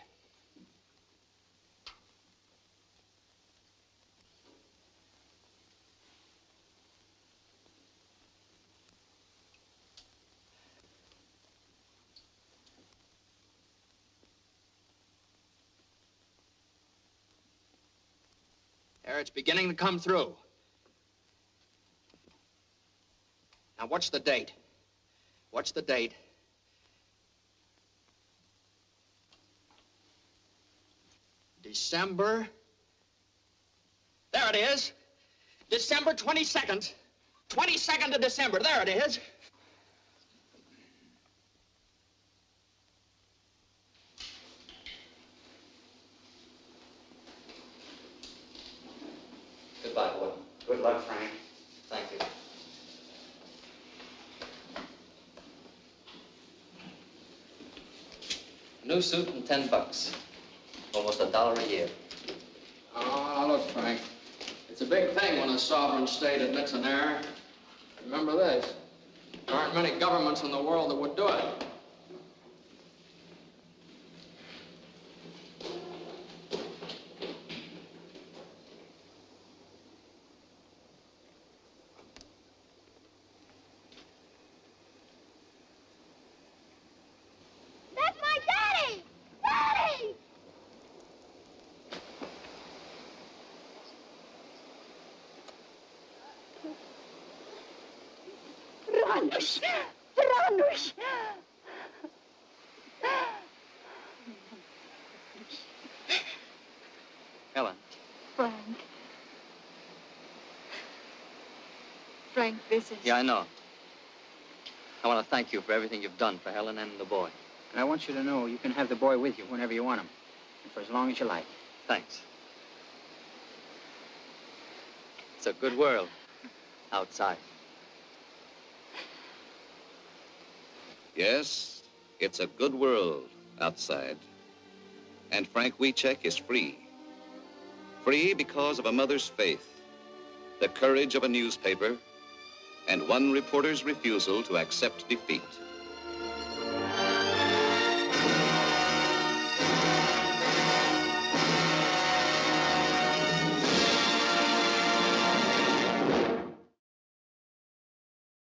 There, it's beginning to come through. Now, what's the date? What's the date? December. There it is. December 22nd. 22nd of December. There it is. Goodbye, Gordon. Good luck, Frank. Thank you. New suit and $10. Almost $1 a year. Oh, look, Frank. It's a big thing when a sovereign state admits an error. Remember this. There aren't many governments in the world that would do it. That's my daddy! Daddy! Franuś! Franuś! Helen. Frank. Frank, this is... Yeah, I know. I want to thank you for everything you've done for Helen and the boy. And I want you to know you can have the boy with you whenever you want him, and for as long as you like. Thanks. It's a good world outside. Yes, it's a good world outside. And Frank Wiecek is free. Free because of a mother's faith, the courage of a newspaper, and one reporter's refusal to accept defeat.